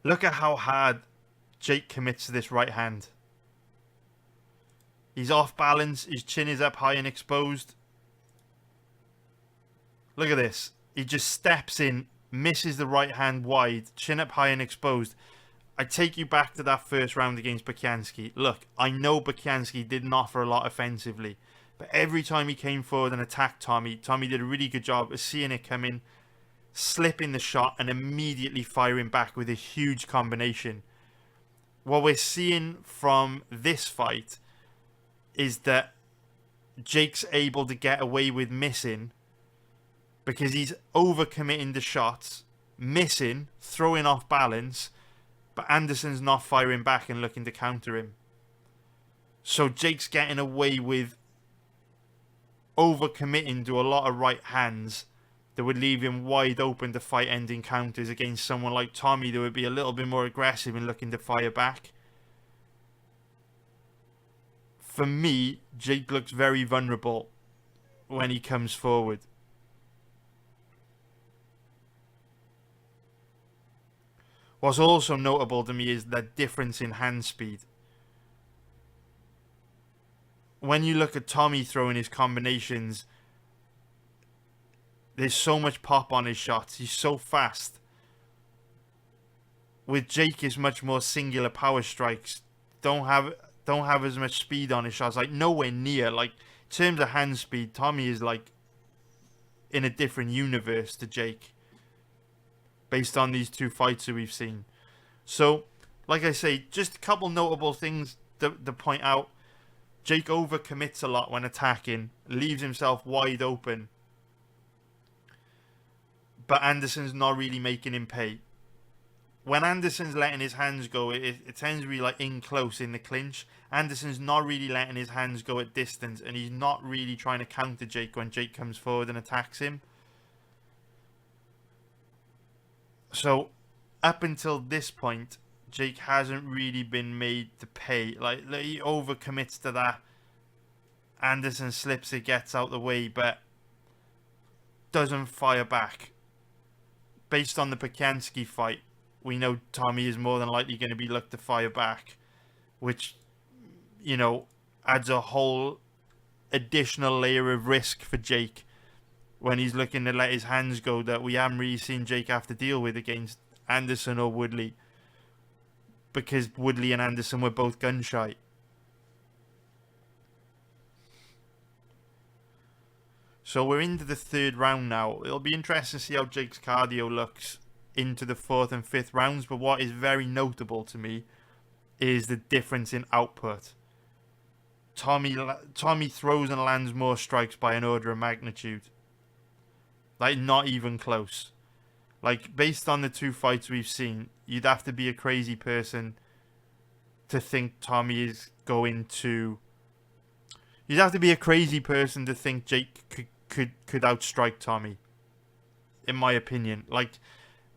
Look at how hard Jake commits to this right hand. He's off balance. His chin is up high and exposed. Look at this. He just steps in, misses the right hand wide, chin up high and exposed. I take you back to that first round against Bukianski. Look, I know Bukianski didn't offer a lot offensively, but every time he came forward and attacked Tommy, Tommy did a really good job of seeing it come in, slipping the shot and immediately firing back with a huge combination. What we're seeing from this fight is that Jake's able to get away with missing because he's overcommitting the shots, missing, throwing off balance, but Anderson's not firing back and looking to counter him. So Jake's getting away with overcommitting to a lot of right hands that would leave him wide open to fight ending counters against someone like Tommy that would be a little bit more aggressive and looking to fire back. For me, Jake looks very vulnerable when he comes forward. What's also notable to me is the difference in hand speed. When you look at Tommy throwing his combinations, there's so much pop on his shots. He's so fast. With Jake, is much more singular power strikes. Don't have as much speed on his shots. Like nowhere near. Like in terms of hand speed, Tommy is like in a different universe to Jake, based on these two fights that we've seen. So, like I say, just a couple notable things to point out. Jake overcommits a lot when attacking, leaves himself wide open, but Anderson's not really making him pay. When Anderson's letting his hands go, it tends to be like in close in the clinch. Anderson's not really letting his hands go at distance, and he's not really trying to counter Jake when Jake comes forward and attacks him. So, up until this point, Jake hasn't really been made to pay. Like he overcommits to that. Anderson slips it, gets out the way, but doesn't fire back. Based on the Bukianski fight, we know Tommy is more than likely going to be looked to fire back, which, you know, adds a whole additional layer of risk for Jake when he's looking to let his hands go that we haven't really seen Jake have to deal with against Anderson or Woodley, because Woodley and Anderson were both gun shy. So we're into the third round now. It'll be interesting to see how Jake's cardio looks into the fourth and fifth rounds, but what is very notable to me is the difference in output. Tommy throws and lands more strikes by an order of magnitude. Like, not even close. Like, based on the two fights we've seen, you'd have to be a crazy person to think Tommy is going to... You'd have to be a crazy person to think Jake could outstrike Tommy, in my opinion. Like,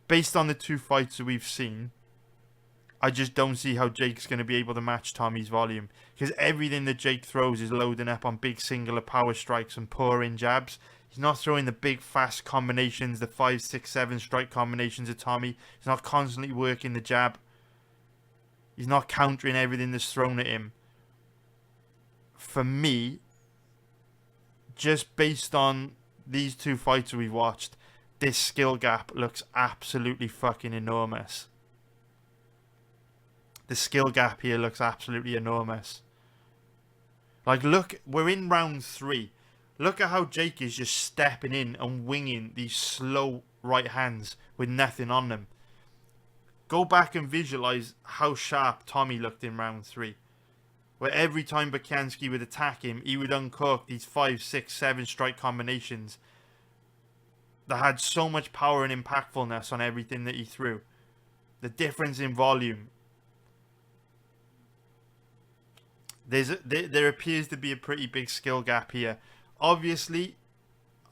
based on the two fights that we've seen, I just don't see how Jake's going to be able to match Tommy's volume. Because everything that Jake throws is loading up on big singular power strikes and pouring jabs. He's not throwing the big fast combinations, the 5, 6, 7 strike combinations of Tommy. He's not constantly working the jab. He's not countering everything that's thrown at him. For me, just based on these two fights we've watched, this skill gap looks absolutely fucking enormous. The skill gap here looks absolutely enormous. Like, look, we're in round 3. Look at how Jake is just stepping in and winging these slow right hands with nothing on them. Go back and visualize how sharp Tommy looked in round 3. Where every time Bukansky would attack him, he would uncork these 5, 6, 7 strike combinations that had so much power and impactfulness on everything that he threw. The difference in volume. There appears to be a pretty big skill gap here. Obviously,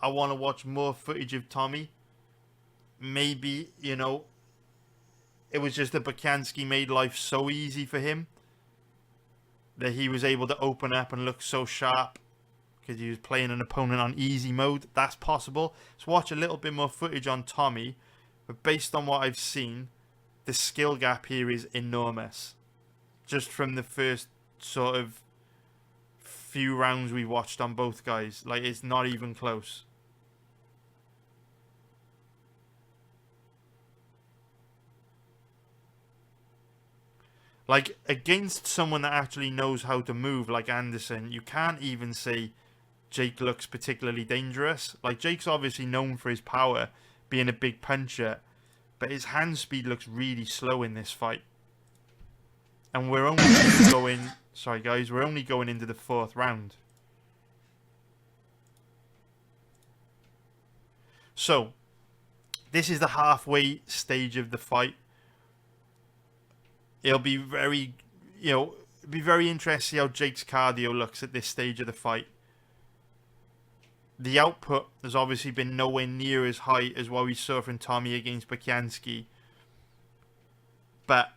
I want to watch more footage of Tommy. Maybe, you know, it was just that Bukansky made life so easy for him that he was able to open up and look so sharp because he was playing an opponent on easy mode. That's possible. Let's watch a little bit more footage on Tommy. But based on what I've seen, the skill gap here is enormous. Just from the first sort of few rounds we watched on both guys. Like, it's not even close. Like, against someone that actually knows how to move, like Anderson, you can't even say Jake looks particularly dangerous. Like, Jake's obviously known for his power, being a big puncher, but his hand speed looks really slow in this fight. And we're only going... Sorry, guys, we're only going into the 4th round. So, this is the halfway stage of the fight. It'll be very, it'll be very interesting to see how Jake's cardio looks at this stage of the fight. The output has obviously been nowhere near as high as what we saw from Tommy against Bukansky. But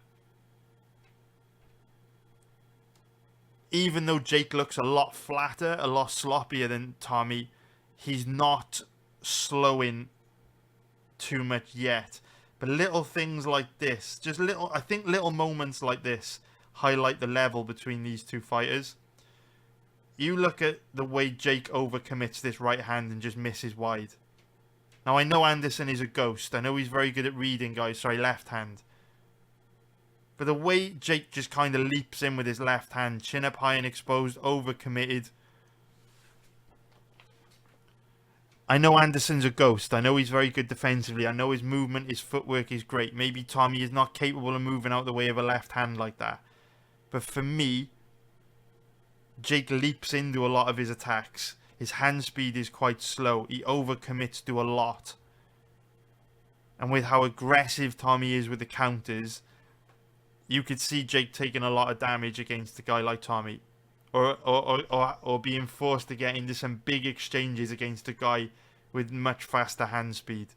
even though Jake looks a lot flatter, a lot sloppier than Tommy, he's not slowing too much yet. But little things like this, I think little moments like this highlight the level between these two fighters. You look at the way Jake overcommits this right hand and just misses wide. Now, I know Anderson is a ghost. I know he's very good at reading guys. Sorry, left hand. But the way Jake just kind of leaps in with his left hand, chin up high and exposed, overcommitted. I know Anderson's a ghost. I know he's very good defensively. I know his movement, his footwork is great. Maybe Tommy is not capable of moving out the way of a left hand like that. But for me, Jake leaps into a lot of his attacks. His hand speed is quite slow. He overcommits to a lot. And with how aggressive Tommy is with the counters, you could see Jake taking a lot of damage against a guy like Tommy. Or being forced to get into some big exchanges against a guy with much faster hand speed.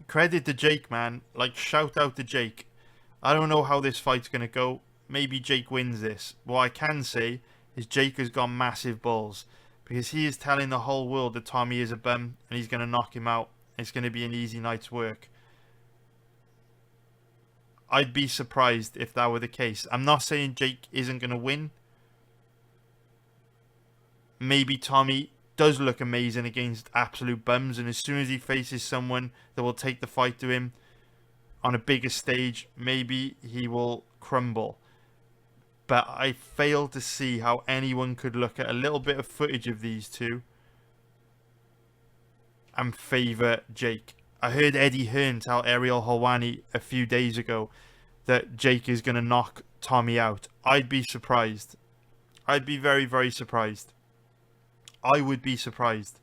Credit to Jake, man. Like, shout out to Jake. I don't know how this fight's going to go. Maybe Jake wins this. What I can say is Jake has got massive balls, because he is telling the whole world that Tommy is a bum and he's going to knock him out. It's going to be an easy night's work. I'd be surprised if that were the case. I'm not saying Jake isn't going to win. Maybe Tommy does look amazing against absolute bums, and as soon as he faces someone that will take the fight to him on a bigger stage, maybe he will crumble. But I fail to see how anyone could look at a little bit of footage of these two and favour Jake. I heard Eddie Hearn tell Ariel Helwani a few days ago that Jake is going to knock Tommy out. I'd be surprised. I'd be very, very surprised. I would be surprised.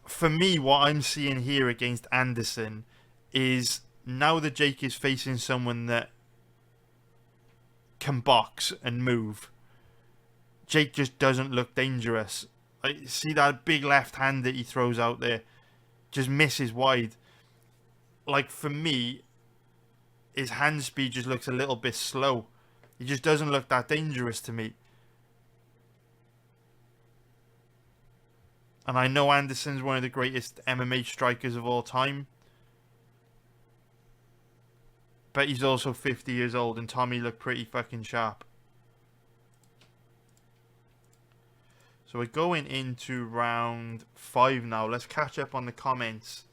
For me, what I'm seeing here against Anderson is now that Jake is facing someone that can box and move, Jake just doesn't look dangerous. I see that big left hand that he throws out there, just misses wide. Like, for me, his hand speed just looks a little bit slow. He just doesn't look that dangerous to me. And I know Anderson's one of the greatest MMA strikers of all time. But he's also 50 years old, and Tommy looked pretty fucking sharp. So we're going into round 5 now. Let's catch up on the comments.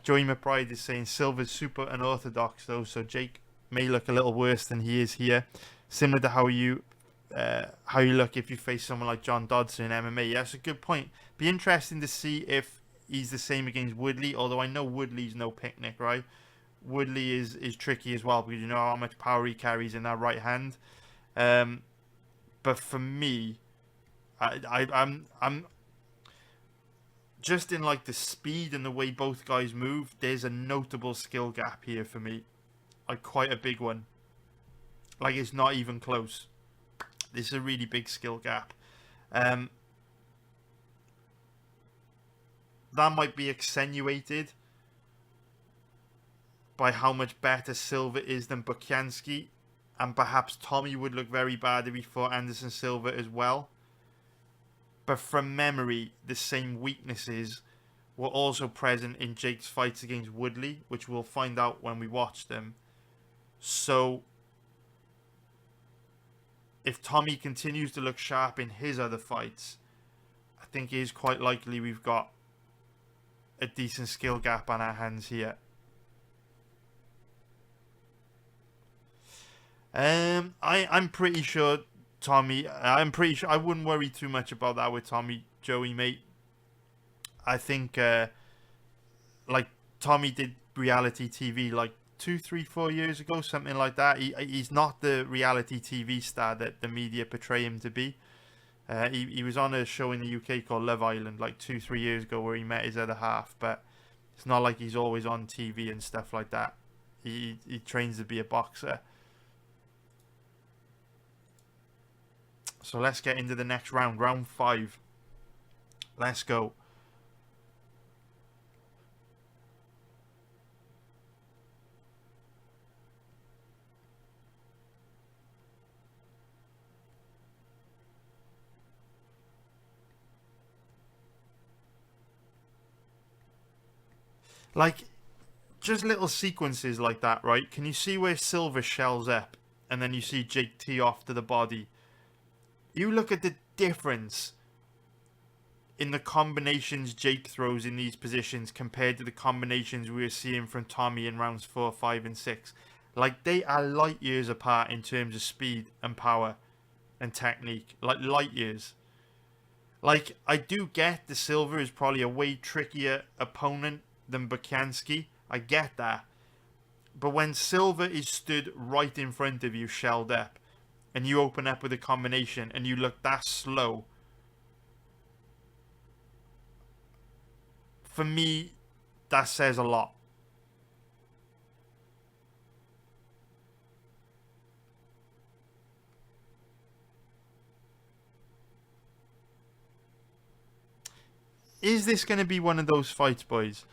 Joey McBride is saying Silva's super unorthodox though, so Jake may look a little worse than he is here. Similar to how you look if you face someone like John Dodson in MMA. Yeah, that's a good point. Be interesting to see if he's the same against Woodley, although I know Woodley's no picnic, right? Woodley is tricky as well, because you know how much power he carries in that right hand. But for me, I'm just in like the speed and the way both guys move, there's a notable skill gap here for me. Like, quite a big one. Like, it's not even close. This is a really big skill gap. That might be accentuated by how much better Silva is than Bukianski, and perhaps Tommy would look very bad if he fought Anderson Silva as well. But from memory, the same weaknesses were also present in Jake's fights against Woodley, which we'll find out when we watch them. So, if Tommy continues to look sharp in his other fights, I think it is quite likely we've got a decent skill gap on our hands here. I'm pretty sure Tommy, I wouldn't worry too much about that with Tommy, Joey, mate. I think, like, Tommy did reality TV like 2, 3, 4 years ago, something like that. He's not the reality TV star that the media portray him to be. He was on a show in the UK called Love Island like 2, 3 years ago where he met his other half, but it's not like he's always on TV and stuff like that. He trains to be a boxer. So let's get into the next round, round 5. Let's go. Like, just little sequences like that, right? Can you see where Silva shells up and then you see Jake tee off to the body? You look at the difference in the combinations Jake throws in these positions compared to the combinations we were seeing from Tommy in rounds 4, 5, and 6. Like, they are light years apart in terms of speed and power and technique. Like, light years. Like, I do get the Silva is probably a way trickier opponent than Bukianski. I get that. But when Silva is stood right in front of you, shelled up, and you open up with a combination and you look that slow, for me, that says a lot. Is this going to be one of those fights, boys?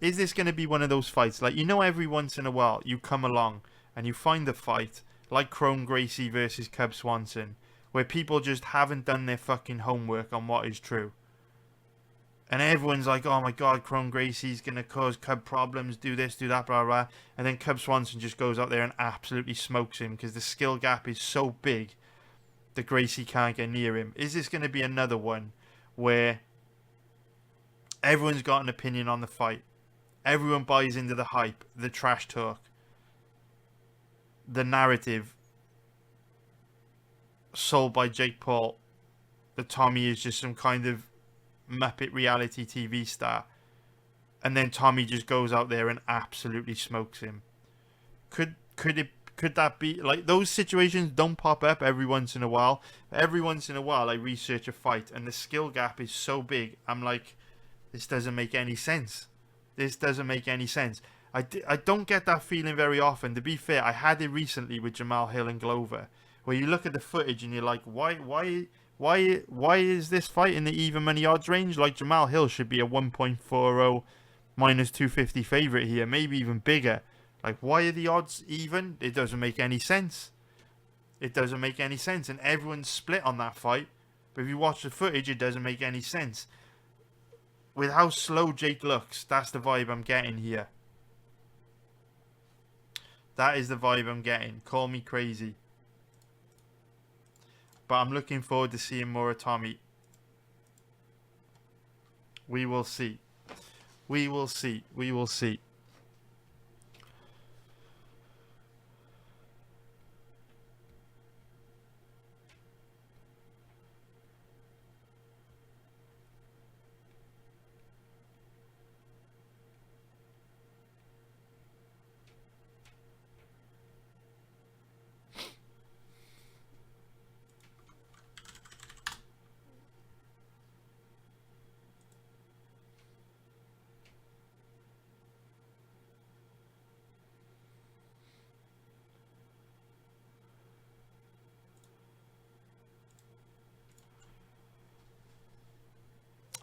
Is this going to be one of those fights? Like, you know, every once in a while you come along and you find a fight like Chrome Gracie versus Cub Swanson, where people just haven't done their fucking homework on what is true. And everyone's like, oh my god, Chrome Gracie's going to cause Cub problems, do this, do that, blah, blah. And then Cub Swanson just goes out there and absolutely smokes him because the skill gap is so big that Gracie can't get near him. Is this going to be another one where everyone's got an opinion on the fight? Everyone buys into the hype, the trash talk, the narrative sold by Jake Paul that Tommy is just some kind of Muppet reality TV star, and then Tommy just goes out there and absolutely smokes him. Could that be like those situations don't pop up every once in a while? Every once in a while I research a fight and the skill gap is so big, I'm like, this doesn't make any sense. This doesn't make any sense. I don't get that feeling very often. To be fair, I had it recently with Jamal Hill and Glover, where you look at the footage and you're like, why is this fight in the even money odds range? Like, Jamal Hill should be a 1.40 minus 250 favorite here, maybe even bigger. Like, why are the odds even? It doesn't make any sense. It doesn't make any sense, and everyone's split on that fight. But if you watch the footage, it doesn't make any sense. With how slow Jake looks, that's the vibe I'm getting here. That is the vibe I'm getting. Call me crazy. But I'm looking forward to seeing more of Tommy. We will see. We will see. We will see.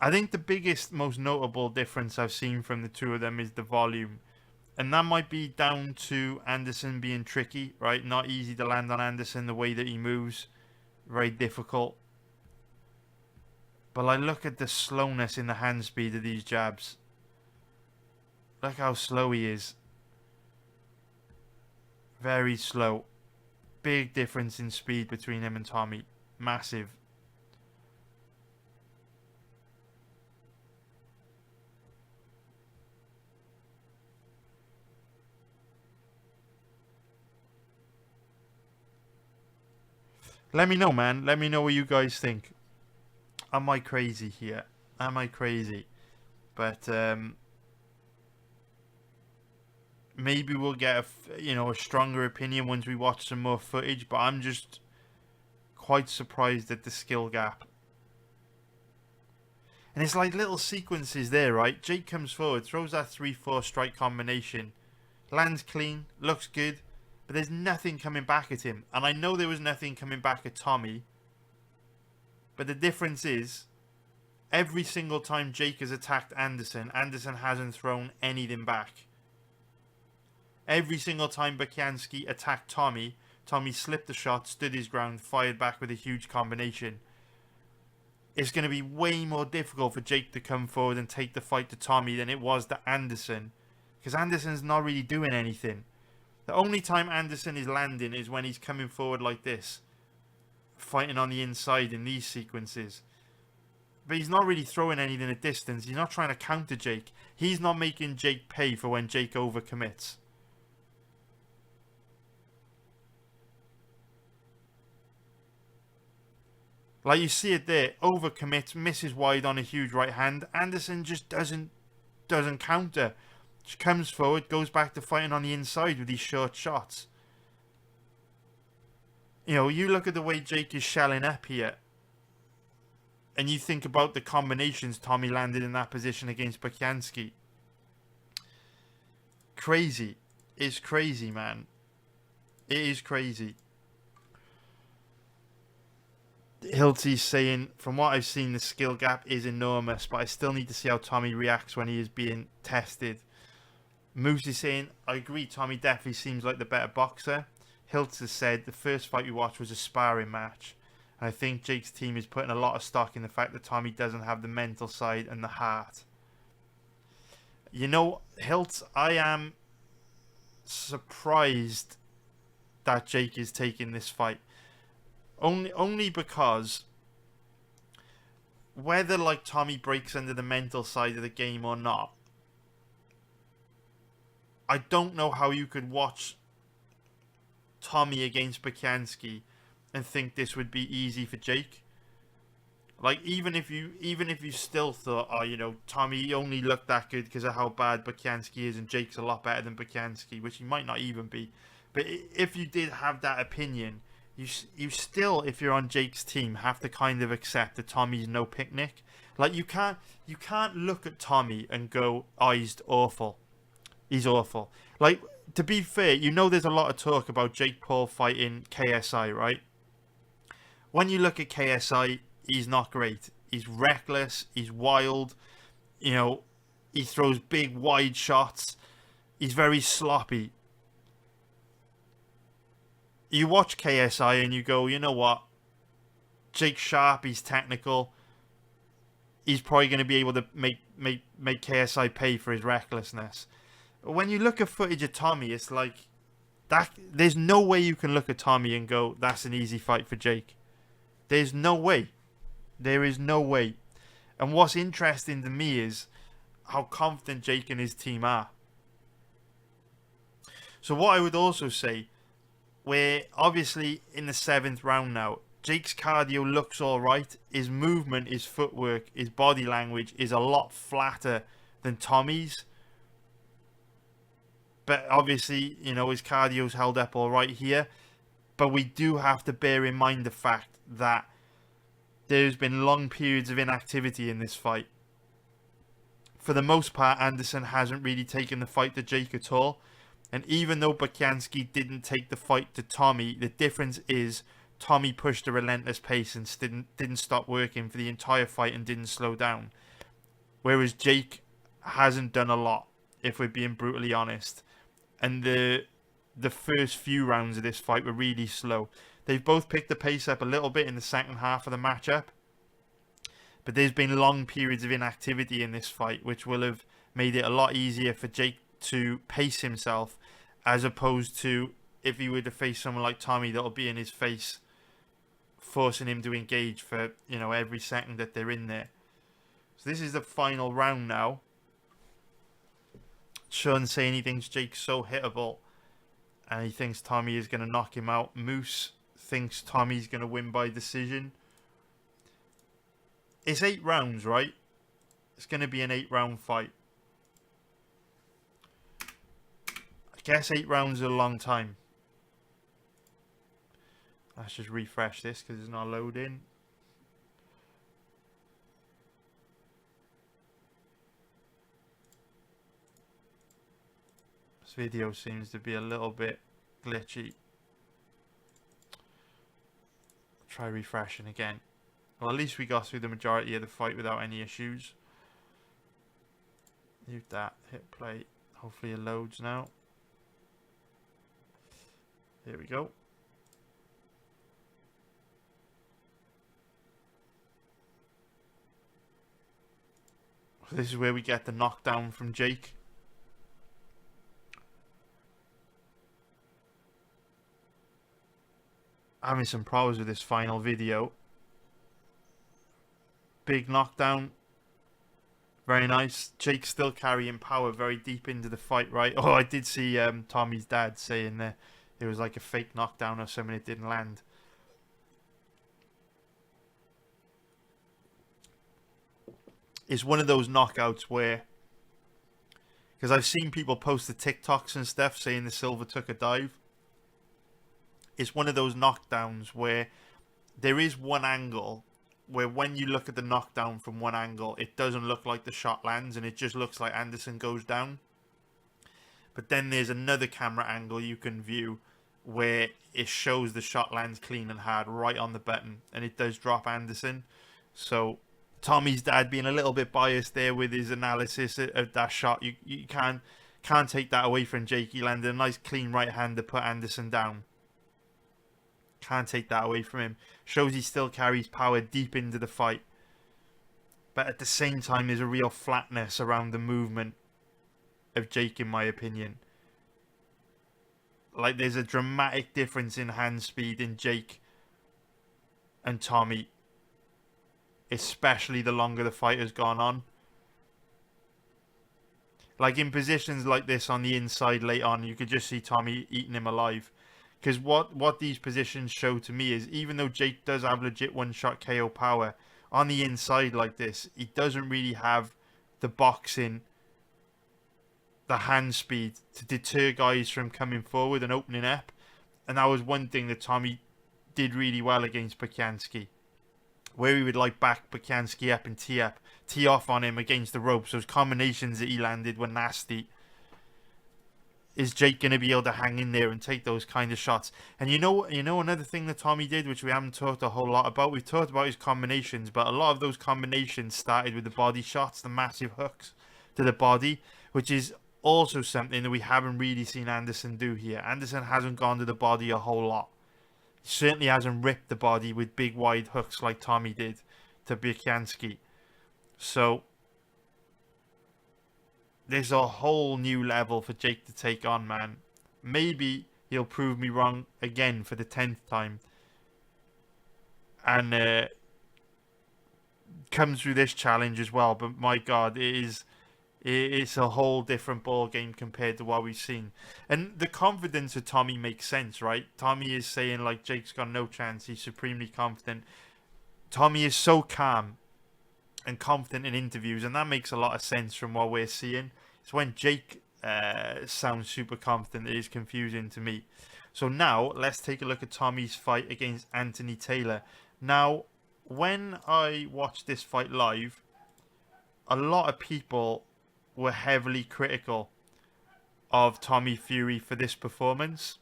I think the biggest, most notable difference I've seen from the two of them is the volume. And that might be down to Anderson being tricky, right? Not easy to land on Anderson, the way that he moves. Very difficult. But like, look at the slowness in the hand speed of these jabs. Look how slow he is. Very slow. Big difference in speed between him and Tommy. Massive. Let me know, man. Let me know what you guys think. Am I crazy here? Am I crazy? But maybe we'll get a stronger opinion once we watch some more footage. But I'm just quite surprised at the skill gap. And it's like little sequences there, right? Jake comes forward, throws that 3-4 strike combination, lands clean, looks good. But there's nothing coming back at him. And I know there was nothing coming back at Tommy. But the difference is, every single time Jake has attacked Anderson, Anderson hasn't thrown anything back. Every single time Bukianski attacked Tommy, Tommy slipped the shot, stood his ground, fired back with a huge combination. It's going to be way more difficult for Jake to come forward and take the fight to Tommy than it was to Anderson. Because Anderson's not really doing anything. The only time Anderson is landing is when he's coming forward like this, fighting on the inside in these sequences. But he's not really throwing anything at distance. He's not trying to counter Jake. He's not making Jake pay for when Jake overcommits. Like, you see it there, overcommits, misses wide on a huge right hand. Anderson just doesn't counter. She comes forward, goes back to fighting on the inside with these short shots. You know, you look at the way Jake is shelling up here, and you think about the combinations Tommy landed in that position against Bukianski. Crazy. It's crazy, man. It is crazy. Hilty's saying, from what I've seen, the skill gap is enormous, but I still need to see how Tommy reacts when he is being tested. Moose is saying, I agree, Tommy definitely seems like the better boxer. Hiltz has said the first fight we watched was a sparring match. And I think Jake's team is putting a lot of stock in the fact that Tommy doesn't have the mental side and the heart. You know, Hiltz, I am surprised that Jake is taking this fight. Only because whether like Tommy breaks under the mental side of the game or not, I don't know how you could watch Tommy against Bukansky and think this would be easy for Jake. Like, even if you still thought, oh, you know, Tommy only looked that good because of how bad Bukansky is and Jake's a lot better than Bukansky, which he might not even be. But if you did have that opinion, you still, if you're on Jake's team, have to kind of accept that Tommy's no picnic. Like, you can't look at Tommy and go, oh, he's awful. He's awful. Like, to be fair, you know there's a lot of talk about Jake Paul fighting KSI, right? When you look at KSI, he's not great. He's reckless. He's wild. You know, he throws big, wide shots. He's very sloppy. You watch KSI and you go, you know what? Jake's sharp. He's technical. He's probably going to be able to make KSI pay for his recklessness. But when you look at footage of Tommy, it's like that. There's no way you can look at Tommy and go, that's an easy fight for Jake. There's no way. There is no way. And what's interesting to me is how confident Jake and his team are. So what I would also say, we're obviously in the 7th round now. Jake's cardio looks alright. His movement, his footwork, his body language is a lot flatter than Tommy's. But obviously, you know, his cardio's held up alright here. But we do have to bear in mind the fact that there's been long periods of inactivity in this fight. For the most part, Anderson hasn't really taken the fight to Jake at all. And even though Bukansky didn't take the fight to Tommy, the difference is Tommy pushed a relentless pace and didn't stop working for the entire fight and didn't slow down. Whereas Jake hasn't done a lot, if we're being brutally honest. And the first few rounds of this fight were really slow. They've both picked the pace up a little bit in the second half of the matchup. But there's been long periods of inactivity in this fight, which will have made it a lot easier for Jake to pace himself, as opposed to if he were to face someone like Tommy that'll be in his face, forcing him to engage for, you know, every second that they're in there. So this is the final round now. Sean saying he thinks Jake's so hittable and he thinks Tommy is going to knock him out. Moose thinks Tommy's going to win by decision. It's 8 rounds, right? It's going to be an 8-round fight. I guess 8 rounds is a long time. Let's just refresh this because it's not loading. This video seems to be a little bit glitchy. Try refreshing again. Well, at least we got through the majority of the fight without any issues. Mute that. Hit play. Hopefully it loads now. Here we go. So this is where we get the knockdown from Jake. Having some problems with this final video. Big knockdown. Very nice. Jake's still carrying power very deep into the fight, right? Oh, I did see Tommy's dad saying that it was like a fake knockdown or something. It didn't land. It's one of those knockouts where, because I've seen people post the TikToks and stuff saying the Silva took a dive. It's one of those knockdowns where there is one angle where when you look at the knockdown from one angle, it doesn't look like the shot lands and it just looks like Anderson goes down. But then there's another camera angle you can view where it shows the shot lands clean and hard right on the button, and it does drop Anderson. So Tommy's dad being a little bit biased there with his analysis of that shot. You can't take that away from Jake. He landed a nice clean right hand to put Anderson down. Can't take that away from him. Shows he still carries power deep into the fight. But at the same time, there's a real flatness around the movement of Jake, in my opinion. Like, there's a dramatic difference in hand speed in Jake and Tommy. Especially the longer the fight has gone on. Like, in positions like this on the inside late on, you could just see Tommy eating him alive. Because what these positions show to me is, even though Jake does have legit one-shot KO power, on the inside like this, he doesn't really have the boxing, the hand speed to deter guys from coming forward and opening up. And that was one thing that Tommy did really well against Bukansky, where he would like back Bukansky up and tee off on him against the ropes. Those combinations that he landed were nasty. Is Jake going to be able to hang in there and take those kind of shots? And you know another thing that Tommy did, which we haven't talked a whole lot about. We've talked about his combinations, but a lot of those combinations started with the body shots, the massive hooks to the body, which is also something that we haven't really seen Anderson do here. Anderson hasn't gone to the body a whole lot. He certainly hasn't ripped the body with big wide hooks like Tommy did to Bukansky. So there's a whole new level for Jake to take on, man. Maybe he'll prove me wrong again for the 10th time. And come through this challenge as well. But my God, it's a whole different ball game compared to what we've seen. And the confidence of Tommy makes sense, right? Tommy is saying, like, Jake's got no chance. He's supremely confident. Tommy is so calm and confident in interviews, and that makes a lot of sense from what we're seeing. It's when Jake sounds super confident that is confusing to me. So now let's take a look at Tommy's fight against Anthony Taylor. Now, when I watched this fight live, a lot of people were heavily critical of Tommy Fury for this performance,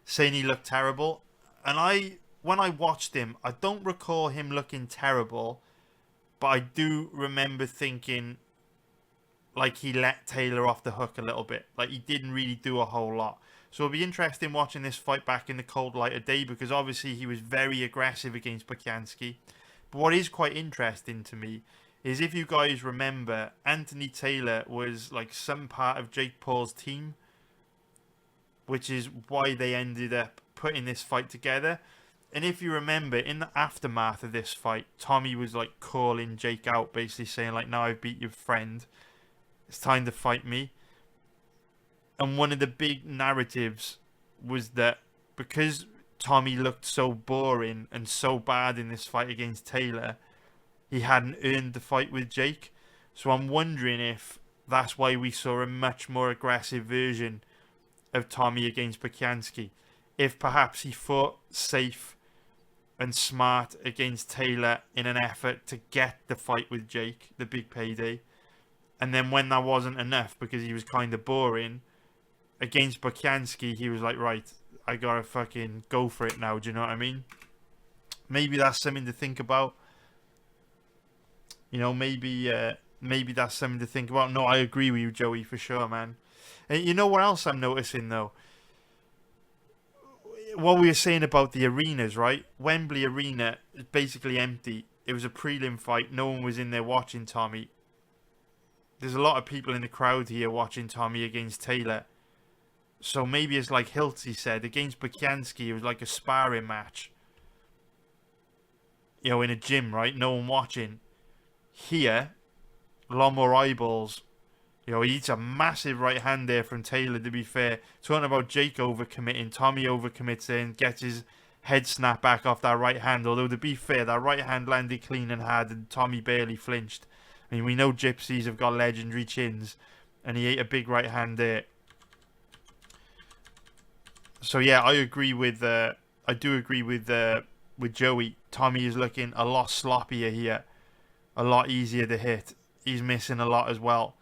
saying he looked terrible. And when I watched him, I don't recall him looking terrible, but I do remember thinking like he let Taylor off the hook a little bit. Like, he didn't really do a whole lot. So it'll be interesting watching this fight back in the cold light of day, because obviously he was very aggressive against Bukansky. But what is quite interesting to me is, if you guys remember, Anthony Taylor was like some part of Jake Paul's team, which is why they ended up putting this fight together. And if you remember, in the aftermath of this fight, Tommy was like calling Jake out, basically saying like, now I've beat your friend, it's time to fight me. And one of the big narratives was that because Tommy looked so boring and so bad in this fight against Taylor, he hadn't earned the fight with Jake. So I'm wondering if that's why we saw a much more aggressive version of Tommy against Bukansky. If perhaps he fought safe and smart against Taylor in an effort to get the fight with Jake, the big payday. And then when that wasn't enough, because he was kind of boring, against Bukansky, he was like, right, I gotta fucking go for it now. Do you know what I mean? Maybe that's something to think about. You know, maybe that's something to think about. No, I agree with you, Joey, for sure, man. And you know what else I'm noticing, though? What we were saying about the arenas, right? Wembley Arena is basically empty. It was a prelim fight. No one was in there watching Tommy. There's a lot of people in the crowd here watching Tommy against Taylor. So maybe it's like Hiltzy said, against Bukansky, it was like a sparring match. You know, in a gym, right? No one watching. Here, a lot more eyeballs. You know, he eats a massive right hand there from Taylor, to be fair. Talking about Jake overcommitting, Tommy overcommits there and gets his head snapped back off that right hand. Although, to be fair, that right hand landed clean and hard and Tommy barely flinched. I mean, we know gypsies have got legendary chins, and he ate a big right hand there. So yeah, I agree with with Joey. Tommy is looking a lot sloppier here, a lot easier to hit. He's missing a lot as well.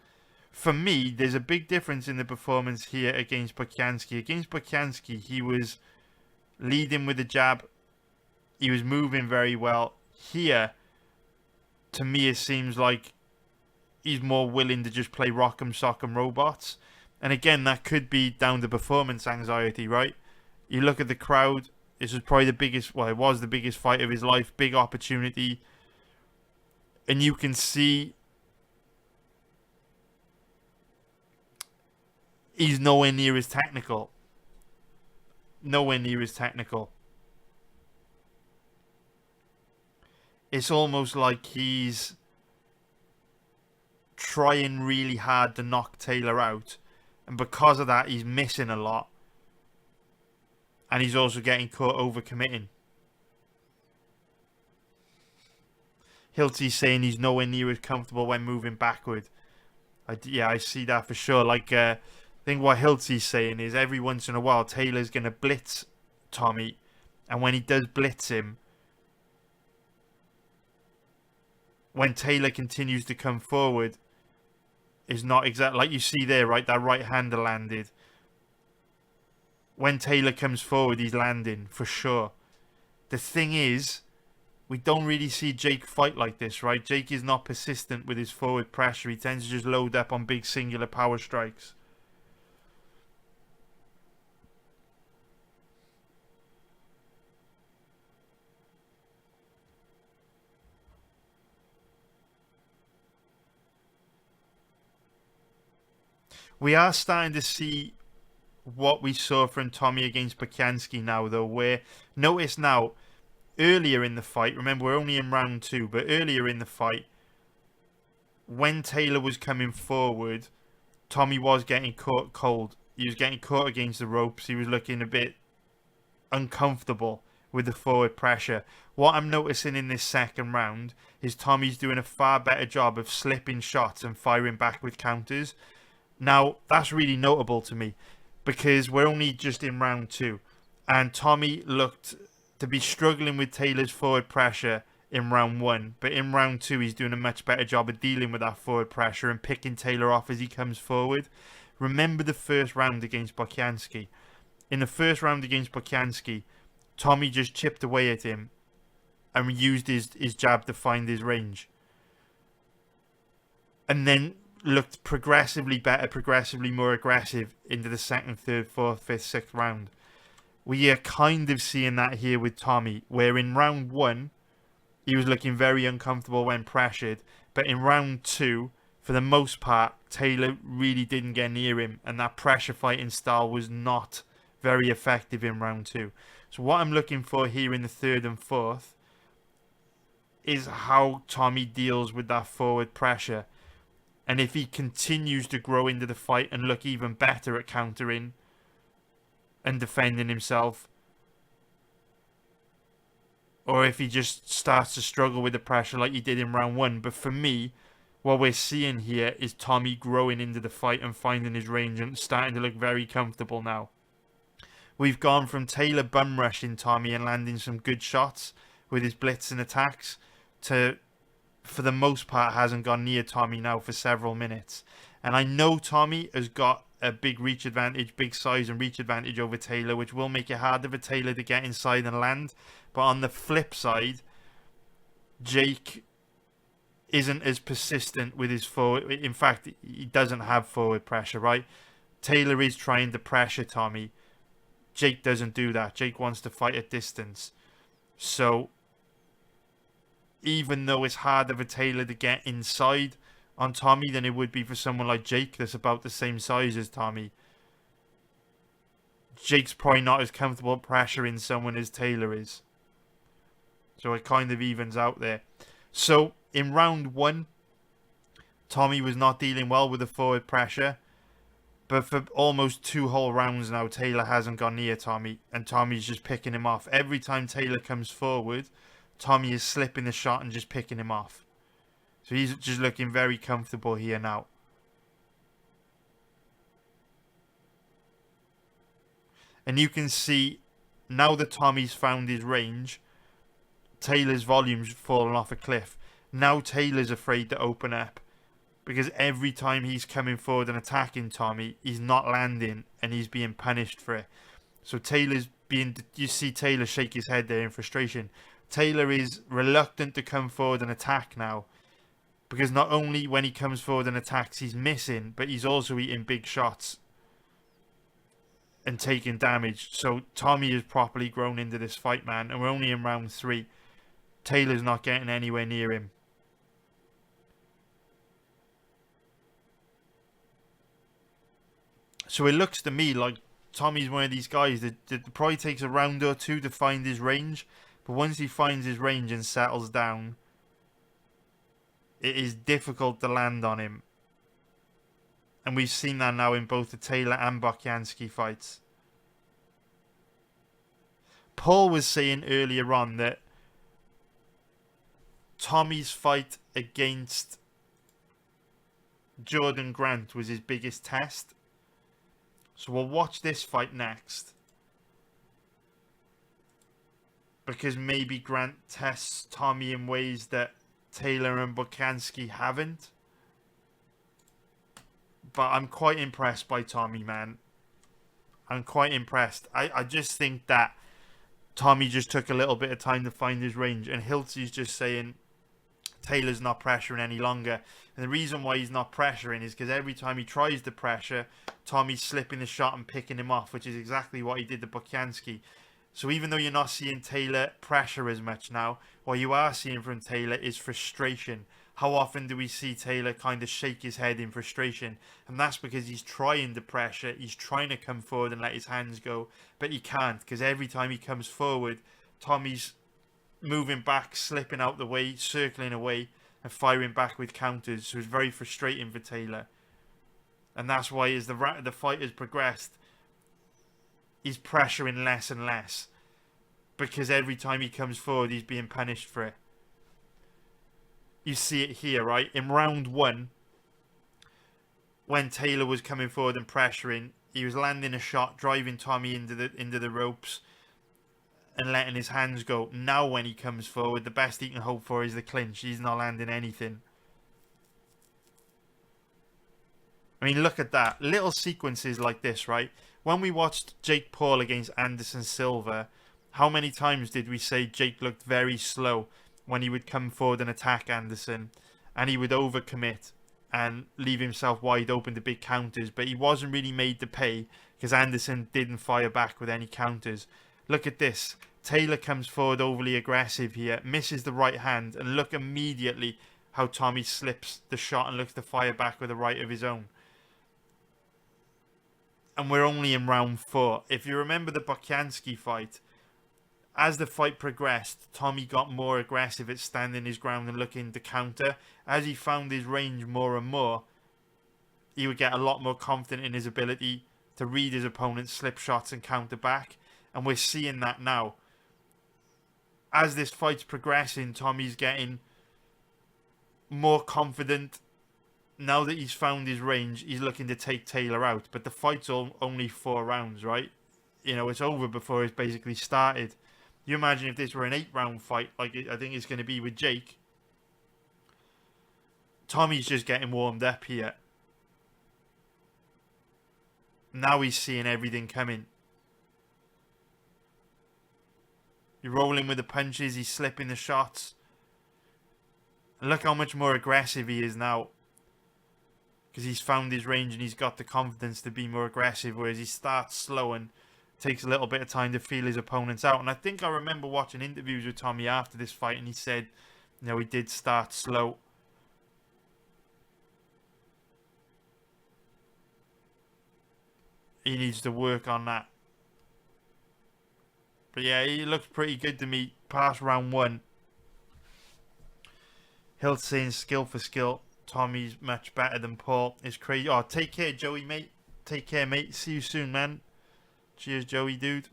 For me, there's a big difference in the performance here against Bukansky. Against Bukansky, he was leading with the jab. He was moving very well. Here, to me, it seems like he's more willing to just play rock'em sock'em robots. And again, that could be down to performance anxiety, right? You look at the crowd. This was probably the biggest. Well, it was the biggest fight of his life. Big opportunity, and you can see he's nowhere near as technical. Nowhere near as technical. It's almost like he's trying really hard to knock Taylor out, and because of that, he's missing a lot, and he's also getting caught overcommitting. Hilty's saying he's nowhere near as comfortable when moving backward. I see that for sure. Like, I think what Hilty's saying is every once in a while Taylor's going to blitz Tommy, and when he does blitz him, when Taylor continues to come forward, is not exactly like you see there, right? That right hander landed. When Taylor comes forward, he's landing for sure. The thing is, we don't really see Jake fight like this, right? Jake is not persistent with his forward pressure. He tends to just load up on big singular power strikes. We are starting to see what we saw from Tommy against Bukansky now, though, where, notice now, earlier in the fight, remember we're only in round 2, but earlier in the fight, when Taylor was coming forward, Tommy was getting caught cold. He was getting caught against the ropes. He was looking a bit uncomfortable with the forward pressure. What I'm noticing in this second round is Tommy's doing a far better job of slipping shots and firing back with counters. Now, that's really notable to me because we're only just in round 2, and Tommy looked to be struggling with Taylor's forward pressure in round 1, but in round 2 he's doing a much better job of dealing with that forward pressure and picking Taylor off as he comes forward. Remember the first round against Bukansky. In the first round against Bukansky, Tommy just chipped away at him and used his jab to find his range. And then looked progressively better, progressively more aggressive into the second, third, fourth, fifth, sixth round. We are kind of seeing that here with Tommy, where in round 1, he was looking very uncomfortable when pressured, but in round 2, for the most part, Taylor really didn't get near him, and that pressure fighting style was not very effective in round 2. So what I'm looking for here in the third and fourth is how Tommy deals with that forward pressure. And if he continues to grow into the fight and look even better at countering and defending himself, or if he just starts to struggle with the pressure like he did in round 1. But for me, what we're seeing here is Tommy growing into the fight and finding his range and starting to look very comfortable now. We've gone from Taylor bum rushing Tommy and landing some good shots with his blitz and attacks to, for the most part, hasn't gone near Tommy now for several minutes. And I know Tommy has got a big reach advantage, big size and reach advantage over Taylor, which will make it harder for Taylor to get inside and land. But on the flip side, Jake isn't as persistent with his forward. In fact, he doesn't have forward pressure, right? Taylor is trying to pressure Tommy. Jake doesn't do that. Jake wants to fight at distance. So even though it's harder for Taylor to get inside on Tommy than it would be for someone like Jake that's about the same size as Tommy, Jake's probably not as comfortable pressuring someone as Taylor is. So it kind of evens out there. So in round 1, Tommy was not dealing well with the forward pressure. But for almost 2 whole rounds now, Taylor hasn't gone near Tommy. And Tommy's just picking him off. Every time Taylor comes forward, Tommy is slipping the shot and just picking him off. So he's just looking very comfortable here now. And you can see, now that Tommy's found his range, Taylor's volume's fallen off a cliff. Now Taylor's afraid to open up, because every time he's coming forward and attacking Tommy, he's not landing and he's being punished for it. So Taylor's being, you see Taylor shake his head there in frustration. Taylor is reluctant to come forward and attack now, because not only when he comes forward and attacks he's missing, but he's also eating big shots. and taking damage. So Tommy has properly grown into this fight, man, and we're only in round 3. Taylor's not getting anywhere near him. So it looks to me like Tommy's one of these guys that probably takes a round or 2 to find his range, but once he finds his range and settles down, it is difficult to land on him. And we've seen that now in both the Taylor and Bukianski fights. Paul was saying earlier on that Tommy's fight against Jordan Grant was his biggest test. So we'll watch this fight next. Because maybe Grant tests Tommy in ways that Taylor and Bukianski haven't. But I'm quite impressed by Tommy, man. I'm quite impressed. I just think that Tommy just took a little bit of time to find his range. And Hiltzy's just saying Taylor's not pressuring any longer. And the reason why he's not pressuring is because every time he tries to pressure, Tommy's slipping the shot and picking him off, which is exactly what he did to Bukianski. So even though you're not seeing Taylor pressure as much now, what you are seeing from Taylor is frustration. How often do we see Taylor kind of shake his head in frustration? And that's because he's trying to pressure, he's trying to come forward and let his hands go, but he can't, because every time he comes forward, Tommy's moving back, slipping out the way, circling away, and firing back with counters. So it's very frustrating for Taylor. And that's why as the fight has progressed, he's pressuring less and less. Because every time he comes forward, he's being punished for it. You see it here, right? In round 1, when Taylor was coming forward and pressuring, he was landing a shot, driving Tommy into the ropes and letting his hands go. Now when he comes forward, the best he can hope for is the clinch. He's not landing anything. I mean, look at that. Little sequences like this, right? When we watched Jake Paul against Anderson Silva, how many times did we say Jake looked very slow when he would come forward and attack Anderson, and he would overcommit and leave himself wide open to big counters, but he wasn't really made to pay because Anderson didn't fire back with any counters. Look at this. Taylor comes forward overly aggressive here, misses the right hand, and look immediately how Tommy slips the shot and looks to fire back with a right of his own. And we're only in round 4. If you remember the Bukianski fight, as the fight progressed, Tommy got more aggressive at standing his ground and looking to counter. As he found his range more and more, he would get a lot more confident in his ability to read his opponent's slip shots and counter back. And we're seeing that now. As this fight's progressing, Tommy's getting more confident. Now that he's found his range, he's looking to take Taylor out. But the fight's only 4 rounds, right? You know, it's over before it's basically started. You imagine if this were an 8-round fight, like I think it's going to be with Jake. Tommy's just getting warmed up here. Now he's seeing everything coming. You're rolling with the punches, he's slipping the shots. And look how much more aggressive he is now. Because he's found his range and he's got the confidence to be more aggressive, whereas he starts slow and takes a little bit of time to feel his opponents out. And I think I remember watching interviews with Tommy after this fight, and he said, you know, he did start slow. He needs to work on that. But yeah, he looks pretty good to me past round 1. Hilt saying skill for skill, Tommy's much better than Paul. It's crazy. Oh, take care, Joey, mate. Take care, mate. See you soon, man. Cheers, Joey, dude.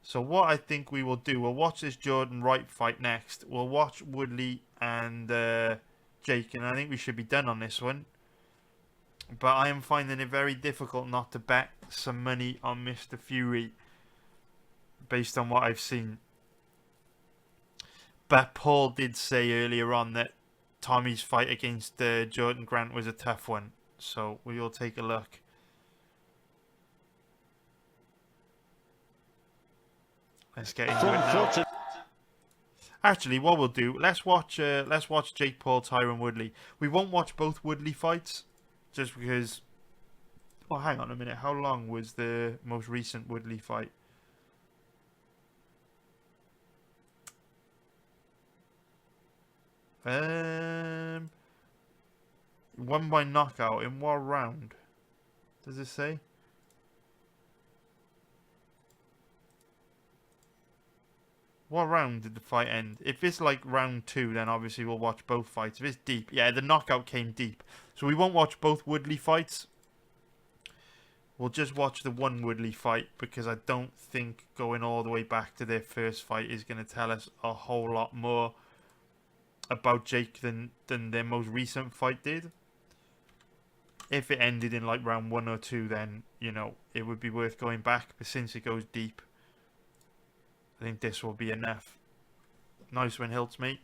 So what I think we will do, we'll watch this Jordan Wright fight next. We'll watch Woodley and Jake, and I think we should be done on this one. But I am finding it very difficult not to bet some money on Mr. Fury based on what I've seen. But Paul did say earlier on that Tommy's fight against Jordan Grant was a tough one. So we will take a look. Let's get into it now. Actually, what we'll do, let's watch Jake Paul, Tyron Woodley. We won't watch both Woodley fights just because. Well, hang on a minute. How long was the most recent Woodley fight? Won by knockout in what round? Does it say? What round did the fight end? If it's like round 2, then obviously we'll watch both fights. If it's deep, yeah, the knockout came deep. So we won't watch both Woodley fights. We'll just watch the one Woodley fight because I don't think going all the way back to their first fight is going to tell us a whole lot more about Jake than their most recent fight did. If it ended in like round 1 or 2, then, you know, it would be worth going back. But since it goes deep, I think this will be enough. Nice one, Hilts, mate.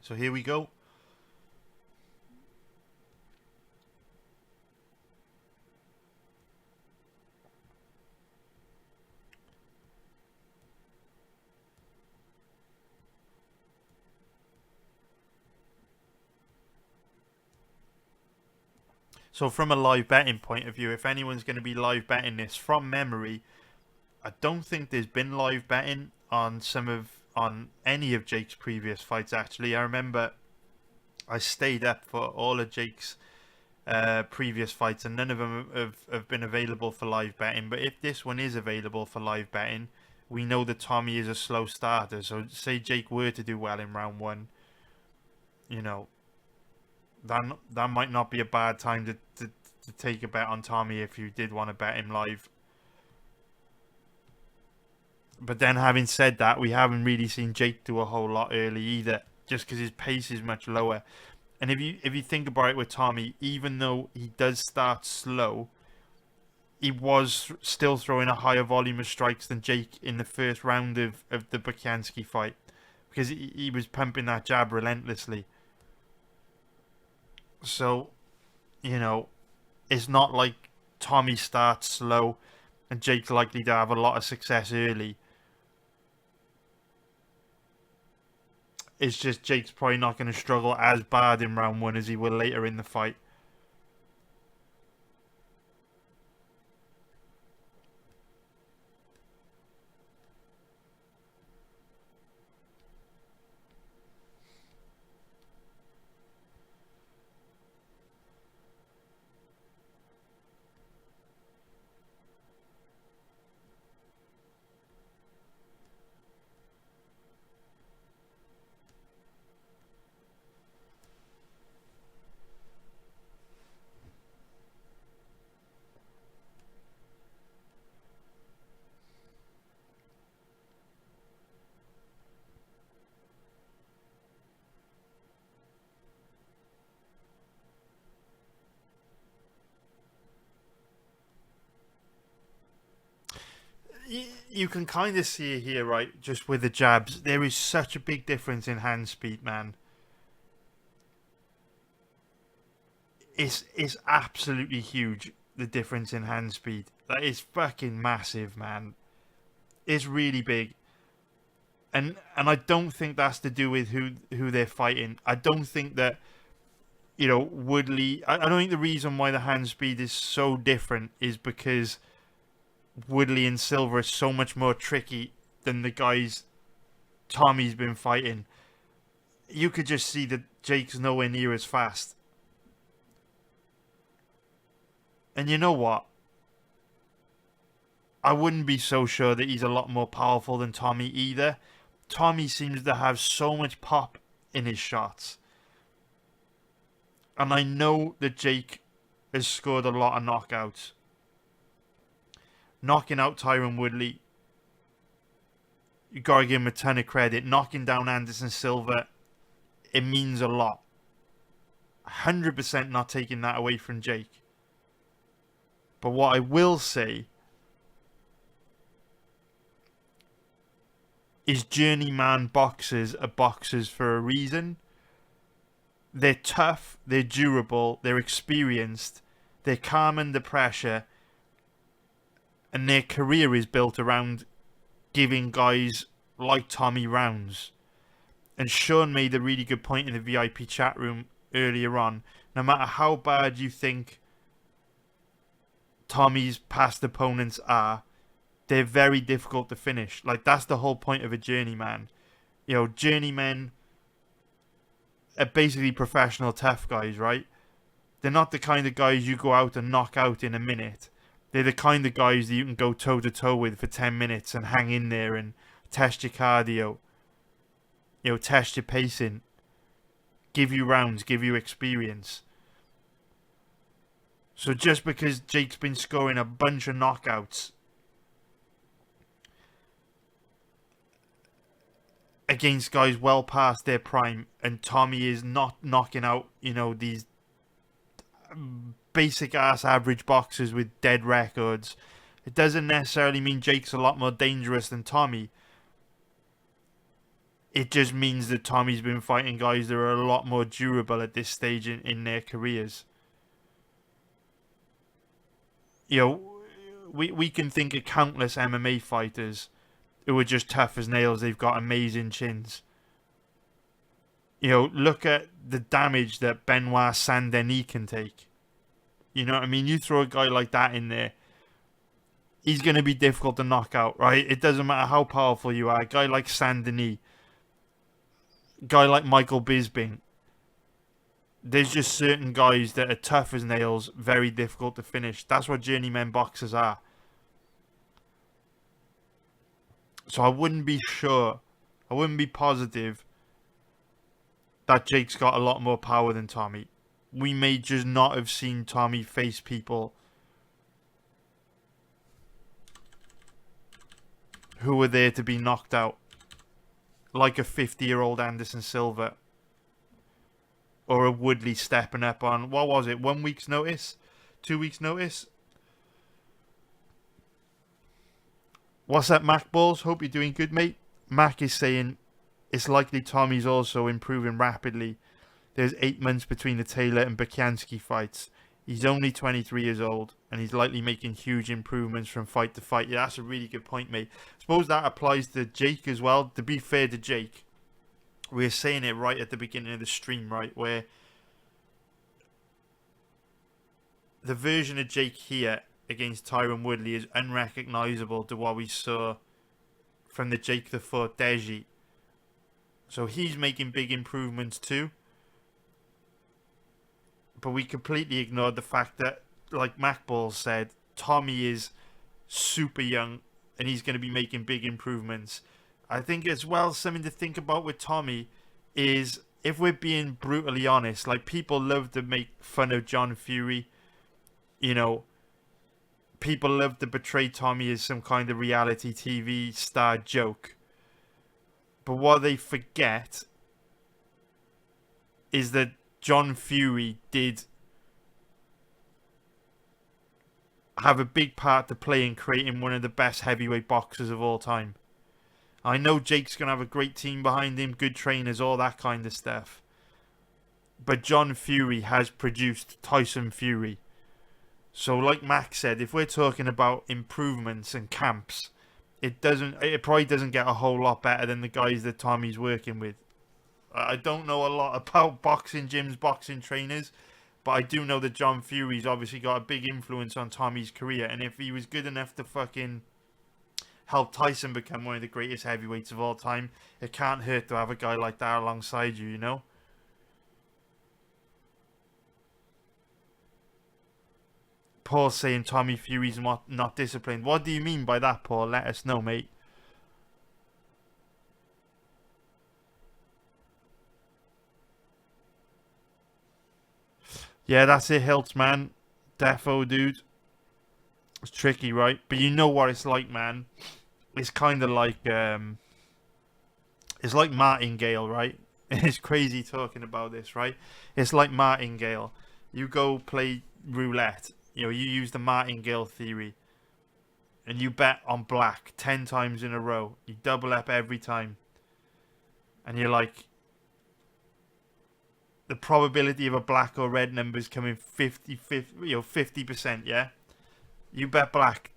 So here we go. So from a live betting point of view, if anyone's going to be live betting this from memory, I don't think there's been live betting on any of Jake's previous fights. Actually, I remember I stayed up for all of Jake's previous fights, and none of them have been available for live betting. But if this one is available for live betting, we know that Tommy is a slow starter. So say Jake were to do well in round 1, you know, that might not be a bad time to take a bet on Tommy if you did want to bet him live. But then having said that, we haven't really seen Jake do a whole lot early either, just because his pace is much lower. And if you think about it with Tommy, even though he does start slow, he was still throwing a higher volume of strikes than Jake in the first round of the Bukansky fight, because he was pumping that jab relentlessly. So, you know, it's not like Tommy starts slow and Jake's likely to have a lot of success early. It's just Jake's probably not going to struggle as bad in round 1 as he will later in the fight. You can kind of see it here, right? Just with the jabs, there is such a big difference in hand speed, man. It's absolutely huge, the difference in hand speed. That is fucking massive, man. It's really big. And I don't think that's to do with who they're fighting. I don't think that, you know, Woodley. I don't think the reason why the hand speed is so different is because Woodley and Silva are so much more tricky than the guys Tommy's been fighting. You could just see that Jake's nowhere near as fast. And you know what? I wouldn't be so sure that he's a lot more powerful than Tommy either. Tommy seems to have so much pop in his shots. And I know that Jake has scored a lot of knockouts. Knocking out Tyron Woodley, you gotta give him a ton of credit. Knocking down Anderson Silva, it means a lot. 100% not taking that away from Jake. But what I will say is journeyman boxers are boxers for a reason. They're tough, they're durable, they're experienced, they're calm under pressure, and their career is built around giving guys like Tommy rounds. And Sean made a really good point in the VIP chat room earlier on. No matter how bad you think Tommy's past opponents are, they're very difficult to finish. Like, that's the whole point of a journeyman. You know, journeymen are basically professional tough guys, right? They're not the kind of guys you go out and knock out in a minute. They're the kind of guys that you can go toe to toe with for 10 minutes and hang in there and test your cardio. You know, test your pacing. Give you rounds, give you experience. So just because Jake's been scoring a bunch of knockouts against guys well past their prime, and Tommy is not knocking out, you know, these basic ass average boxers with dead records, it doesn't necessarily mean Jake's a lot more dangerous than Tommy. It just means that Tommy's been fighting guys that are a lot more durable at this stage in their careers. You know, we can think of countless MMA fighters who are just tough as nails. They've got amazing chins. You know, look at the damage that Benoit Saint-Denis can take. You know what I mean? You throw a guy like that in there, he's going to be difficult to knock out, right? It doesn't matter how powerful you are. A guy like Saint-Denis, a guy like Michael Bisping. There's just certain guys that are tough as nails, very difficult to finish. That's what journeyman boxers are. So I wouldn't be sure, I wouldn't be positive that Jake's got a lot more power than Tommy. We may just not have seen Tommy face people who were there to be knocked out. Like a 50-year-old Anderson Silva. Or a Woodley stepping up on, what was it, 1 week's notice? 2 weeks' notice? What's up, Mac Balls? Hope you're doing good, mate. Mac is saying, it's likely Tommy's also improving rapidly. There's 8 months between the Taylor and Bukansky fights. He's only 23 years old, and he's likely making huge improvements from fight to fight. Yeah, that's a really good point, mate. I suppose that applies to Jake as well. To be fair to Jake, we were saying it right at the beginning of the stream, right, where the version of Jake here against Tyron Woodley is unrecognisable to what we saw from the Jake the Foot Deji. So he's making big improvements too. But we completely ignored the fact that, like MacBall said, Tommy is super young and he's going to be making big improvements. I think as well, something to think about with Tommy is, if we're being brutally honest, like, people love to make fun of John Fury. You know, people love to portray Tommy as some kind of reality TV star joke. But what they forget is that John Fury did have a big part to play in creating one of the best heavyweight boxers of all time. I know Jake's going to have a great team behind him, good trainers, all that kind of stuff. But John Fury has produced Tyson Fury. So like Max said, if we're talking about improvements and camps, it probably doesn't get a whole lot better than the guys that Tommy's working with. I don't know a lot about boxing gyms, boxing trainers, but I do know that John Fury's obviously got a big influence on Tommy's career. And if he was good enough to fucking help Tyson become one of the greatest heavyweights of all time, it can't hurt to have a guy like that alongside you, you know? Paul saying Tommy Fury's not disciplined. What do you mean by that, Paul? Let us know, mate. Yeah, that's it, Hilts, man. Defo, dude. It's tricky, right? But you know what it's like, man. It's kind of like, it's like martingale, right? It's crazy talking about this, right? It's like martingale. You go play roulette. You know, you use the martingale theory. And you bet on black 10 times in a row. You double up every time. And you're like, the probability of a black or red number is coming 50%, yeah? You bet black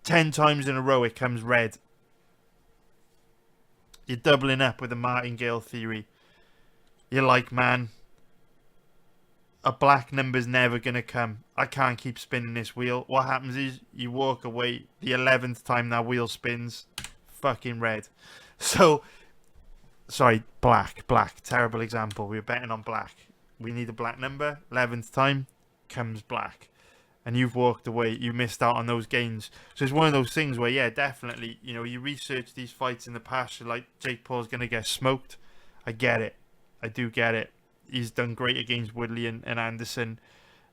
10 times in a row, it comes red. You're doubling up with the martingale theory. You're like, man, a black number's never going to come. I can't keep spinning this wheel. What happens is you walk away. The 11th time that wheel spins, fucking red. So, sorry, black. Terrible example. We were betting on black. We need a black number. 11th time comes black. And you've walked away. You missed out on those gains. So it's one of those things where, yeah, definitely, you know, you research these fights in the past. You're like, Jake Paul's going to get smoked. I get it. I do get it. He's done great against Woodley and Anderson.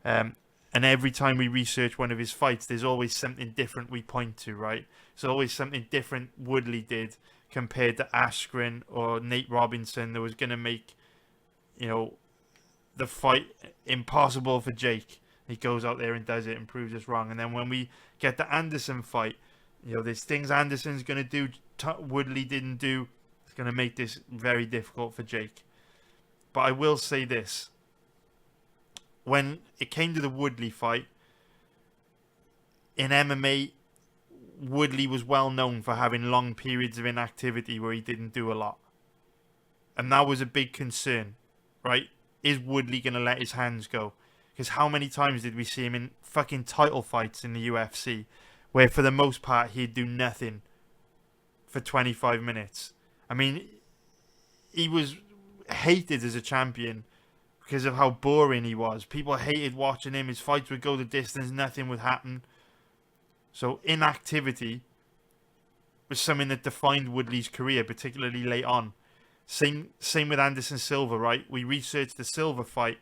And every time we research one of his fights, there's always something different we point to, right? So always something different Woodley did compared to Askren or Nate Robinson that was going to make, you know, the fight impossible for Jake. He goes out there and does it and proves us wrong. And then when we get the Anderson fight, you know, there's things Anderson's going to do Woodley didn't do. It's going to make this very difficult for Jake. But I will say this. When it came to the Woodley fight, in MMA, Woodley was well known for having long periods of inactivity where he didn't do a lot. And that was a big concern, right? Is Woodley going to let his hands go? Because how many times did we see him in fucking title fights in the UFC where for the most part he'd do nothing for 25 minutes? I mean, he was hated as a champion because of how boring he was. People hated watching him. His fights would go the distance. Nothing would happen. So inactivity was something that defined Woodley's career, particularly late on. Same with Anderson Silva, right? We researched the Silva fight.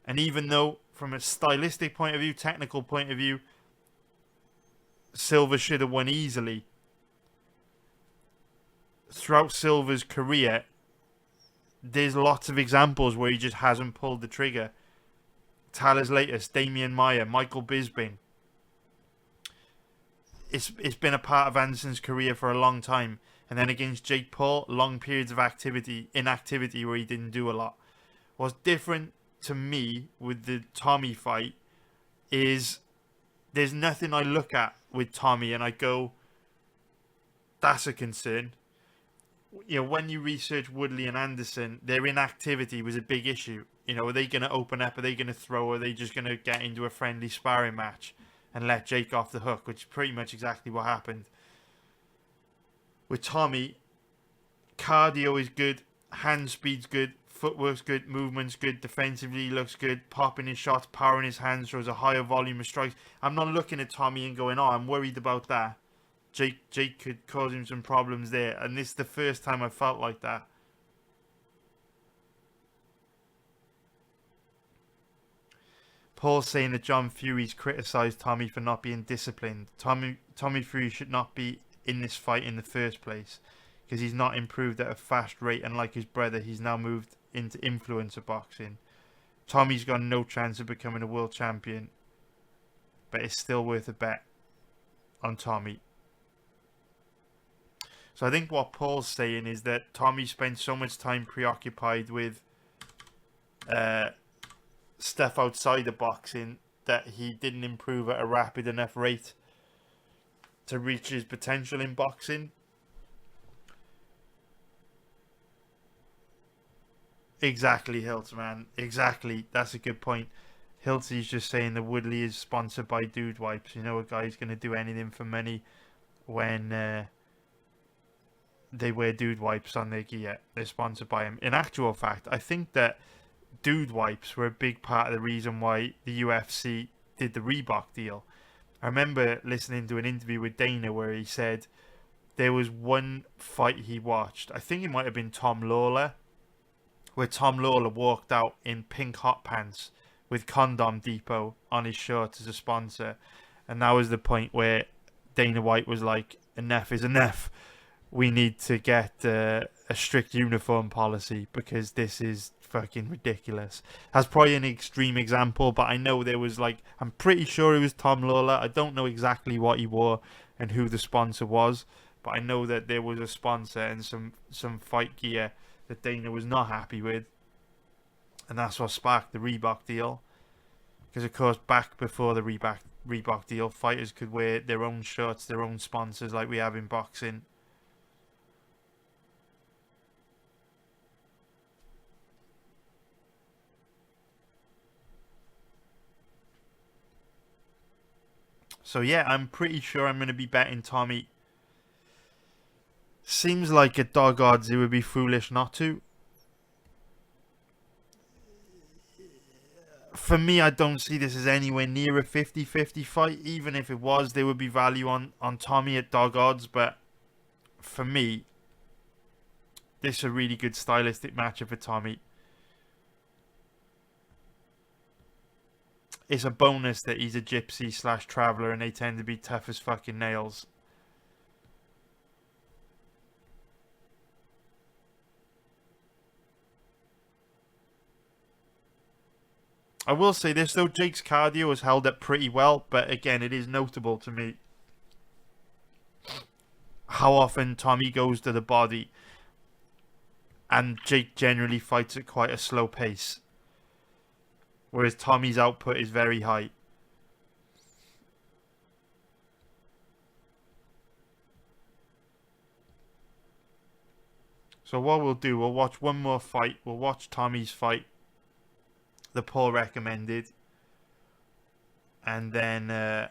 And even though from a stylistic point of view, technical point of view, Silva should have won easily. Throughout Silva's career, there's lots of examples where he just hasn't pulled the trigger. Tyler's latest, Damian Maia, Michael Bisping. It's been a part of Anderson's career for a long time. And then against Jake Paul, long periods of inactivity where he didn't do a lot. What's different to me with the Tommy fight is there's nothing I look at with Tommy and I go, that's a concern. You know, when you research Woodley and Anderson, their inactivity was a big issue. You know, are they going to open up? Are they going to throw? Or are they just going to get into a friendly sparring match and let Jake off the hook? Which is pretty much exactly what happened. With Tommy, cardio is good, hand speed's good, footwork's good, movement's good, defensively he looks good, popping his shots, powering his hands, shows a higher volume of strikes. I'm not looking at Tommy and going, oh, I'm worried about that. Jake could cause him some problems there. And this is the first time I felt like that. Paul's saying that John Fury's criticised Tommy for not being disciplined. Tommy Fury should not be in this fight in the first place because he's not improved at a fast rate, and like his brother, he's now moved into influencer boxing. Tommy's got no chance of becoming a world champion, but it's still worth a bet on Tommy. So I think what Paul's saying is that Tommy spent so much time preoccupied with stuff outside of boxing that he didn't improve at a rapid enough rate to reach his potential in boxing. Exactly, Hilts, man. Exactly. That's a good point. Hiltsy's just saying that Woodley is sponsored by Dude Wipes. You know, a guy's going to do anything for money when they wear Dude Wipes on their gear. They're sponsored by him. In actual fact, I think that Dude Wipes were a big part of the reason why the UFC did the Reebok deal. I remember listening to an interview with Dana where he said there was one fight he watched. I think it might have been Tom Lawler, where Tom Lawler walked out in pink hot pants with Condom Depot on his shorts as a sponsor. And that was the point where Dana White was like, enough is enough. We need to get a strict uniform policy because this is fucking ridiculous. That's probably an extreme example, but I know there was like, I'm pretty sure it was Tom Lawler. I don't know exactly what he wore and who the sponsor was, but I know that there was a sponsor and some fight gear that Dana was not happy with, and that's what sparked the Reebok deal. Because of course, back before the Reebok deal, fighters could wear their own shirts, their own sponsors, like we have in boxing. So yeah, I'm pretty sure I'm going to be betting Tommy. Seems like at dog odds it would be foolish not to. For me, I don't see this as anywhere near a 50-50 fight. Even if it was, there would be value on Tommy at dog odds. But for me, this is a really good stylistic matchup for Tommy. It's a bonus that he's a gypsy / traveller and they tend to be tough as fucking nails. I will say this though, Jake's cardio has held up pretty well, but again, it is notable to me how often Tommy goes to the body and Jake generally fights at quite a slow pace, whereas Tommy's output is very high. So what we'll do, we'll watch one more fight. We'll watch Tommy's fight, the Paul recommended, and then I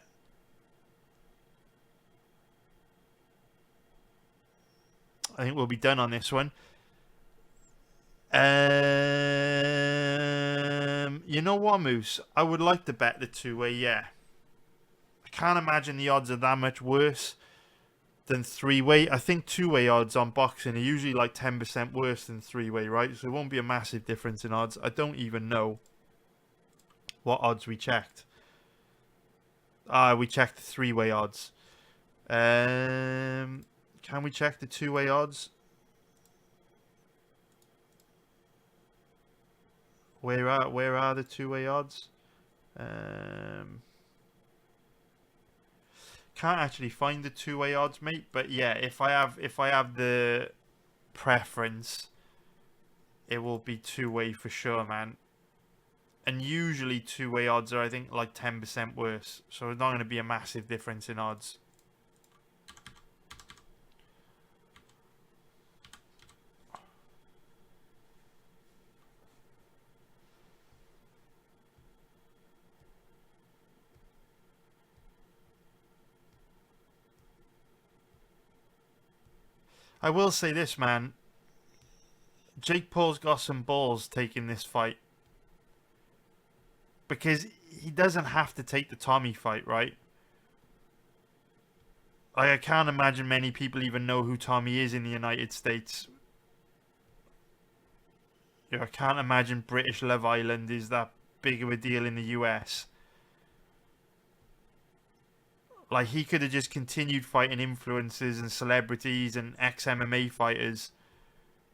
think we'll be done on this one. You know what, Moose? I would like to bet the two-way, yeah. I can't imagine the odds are that much worse than three-way. I think two-way odds on boxing are usually like 10% worse than three-way, right? So it won't be a massive difference in odds. I don't even know what odds we checked. We checked the three-way odds. Can we check the two-way odds? Where are the two-way odds? Can't actually find the two-way odds, mate. But yeah, if I have the preference, it will be two-way for sure, man. And usually two-way odds are, I think, like 10% worse. So it's not going to be a massive difference in odds. I will say this, man. Jake Paul's got some balls taking this fight. Because he doesn't have to take the Tommy fight, right? Like, I can't imagine many people even know who Tommy is in the United States. You know, I can't imagine British Love Island is that big of a deal in the US. Like, he could have just continued fighting influencers and celebrities and ex-MMA fighters.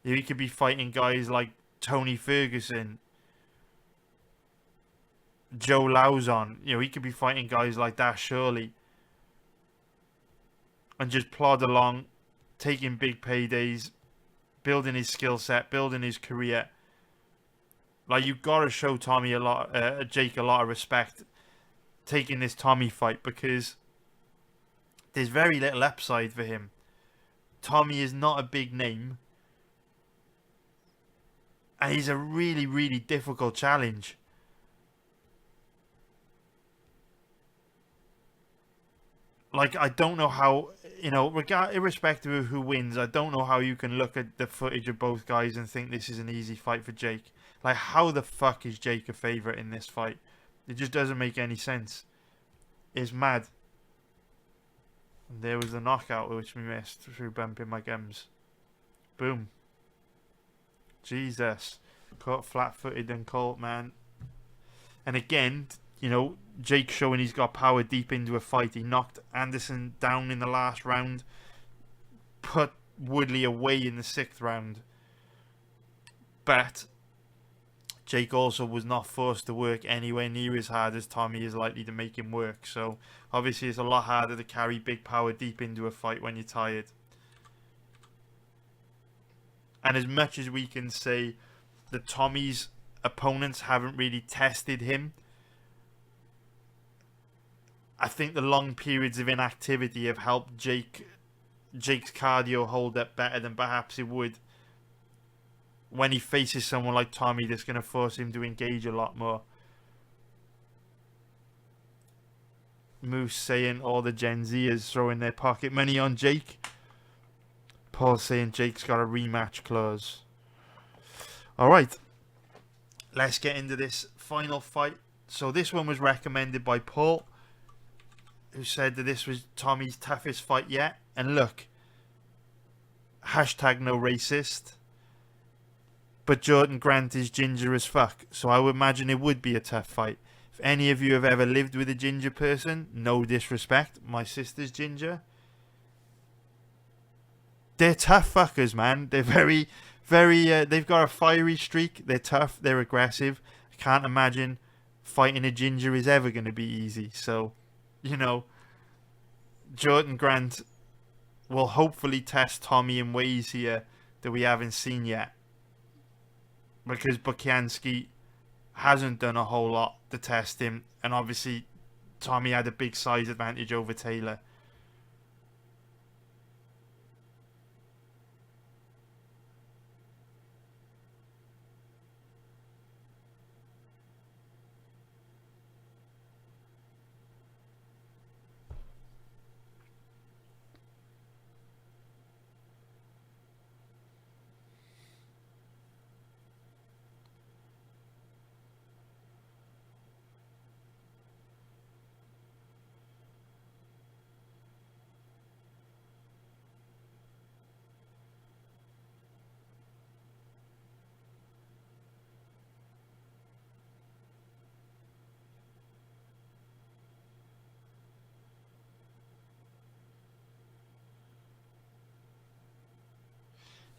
You know, he could be fighting guys like Tony Ferguson, Joe Lauzon. You know, he could be fighting guys like that, surely. And just plod along, taking big paydays, building his skill set, building his career. Like, you've got to show Tommy Jake a lot of respect taking this Tommy fight, because there's very little upside for him. Tommy is not a big name. And he's a really, really difficult challenge. Like, I don't know how, you know, irrespective of who wins, I don't know how you can look at the footage of both guys and think this is an easy fight for Jake. Like, how the fuck is Jake a favourite in this fight? It just doesn't make any sense. It's mad. And there was the knockout, which we missed through bumping my gums. Boom. Jesus. Caught flat-footed and caught, man. And again, you know, Jake showing he's got power deep into a fight. He knocked Anderson down in the last round. Put Woodley away in the 6th round. But Jake also was not forced to work anywhere near as hard as Tommy is likely to make him work. So obviously it's a lot harder to carry big power deep into a fight when you're tired. And as much as we can say that Tommy's opponents haven't really tested him, I think the long periods of inactivity have helped Jake's cardio hold up better than perhaps it would when he faces someone like Tommy that's going to force him to engage a lot more. Moose saying all the Gen Zers throwing their pocket money on Jake. Paul saying Jake's got a rematch clause. Alright, let's get into this final fight. So this one was recommended by Paul, who said that this was Tommy's toughest fight yet. And look, hashtag no racist, but Jordan Grant is ginger as fuck, so I would imagine it would be a tough fight. If any of you have ever lived with a ginger person, no disrespect, my sister's ginger, they're tough fuckers, man. They're very, they've got a fiery streak. They're tough, they're aggressive. I can't imagine fighting a ginger is ever going to be easy. So, you know, Jordan Grant will hopefully test Tommy in ways here that we haven't seen yet, because Bukianski hasn't done a whole lot to test him, and obviously Tommy had a big size advantage over Taylor.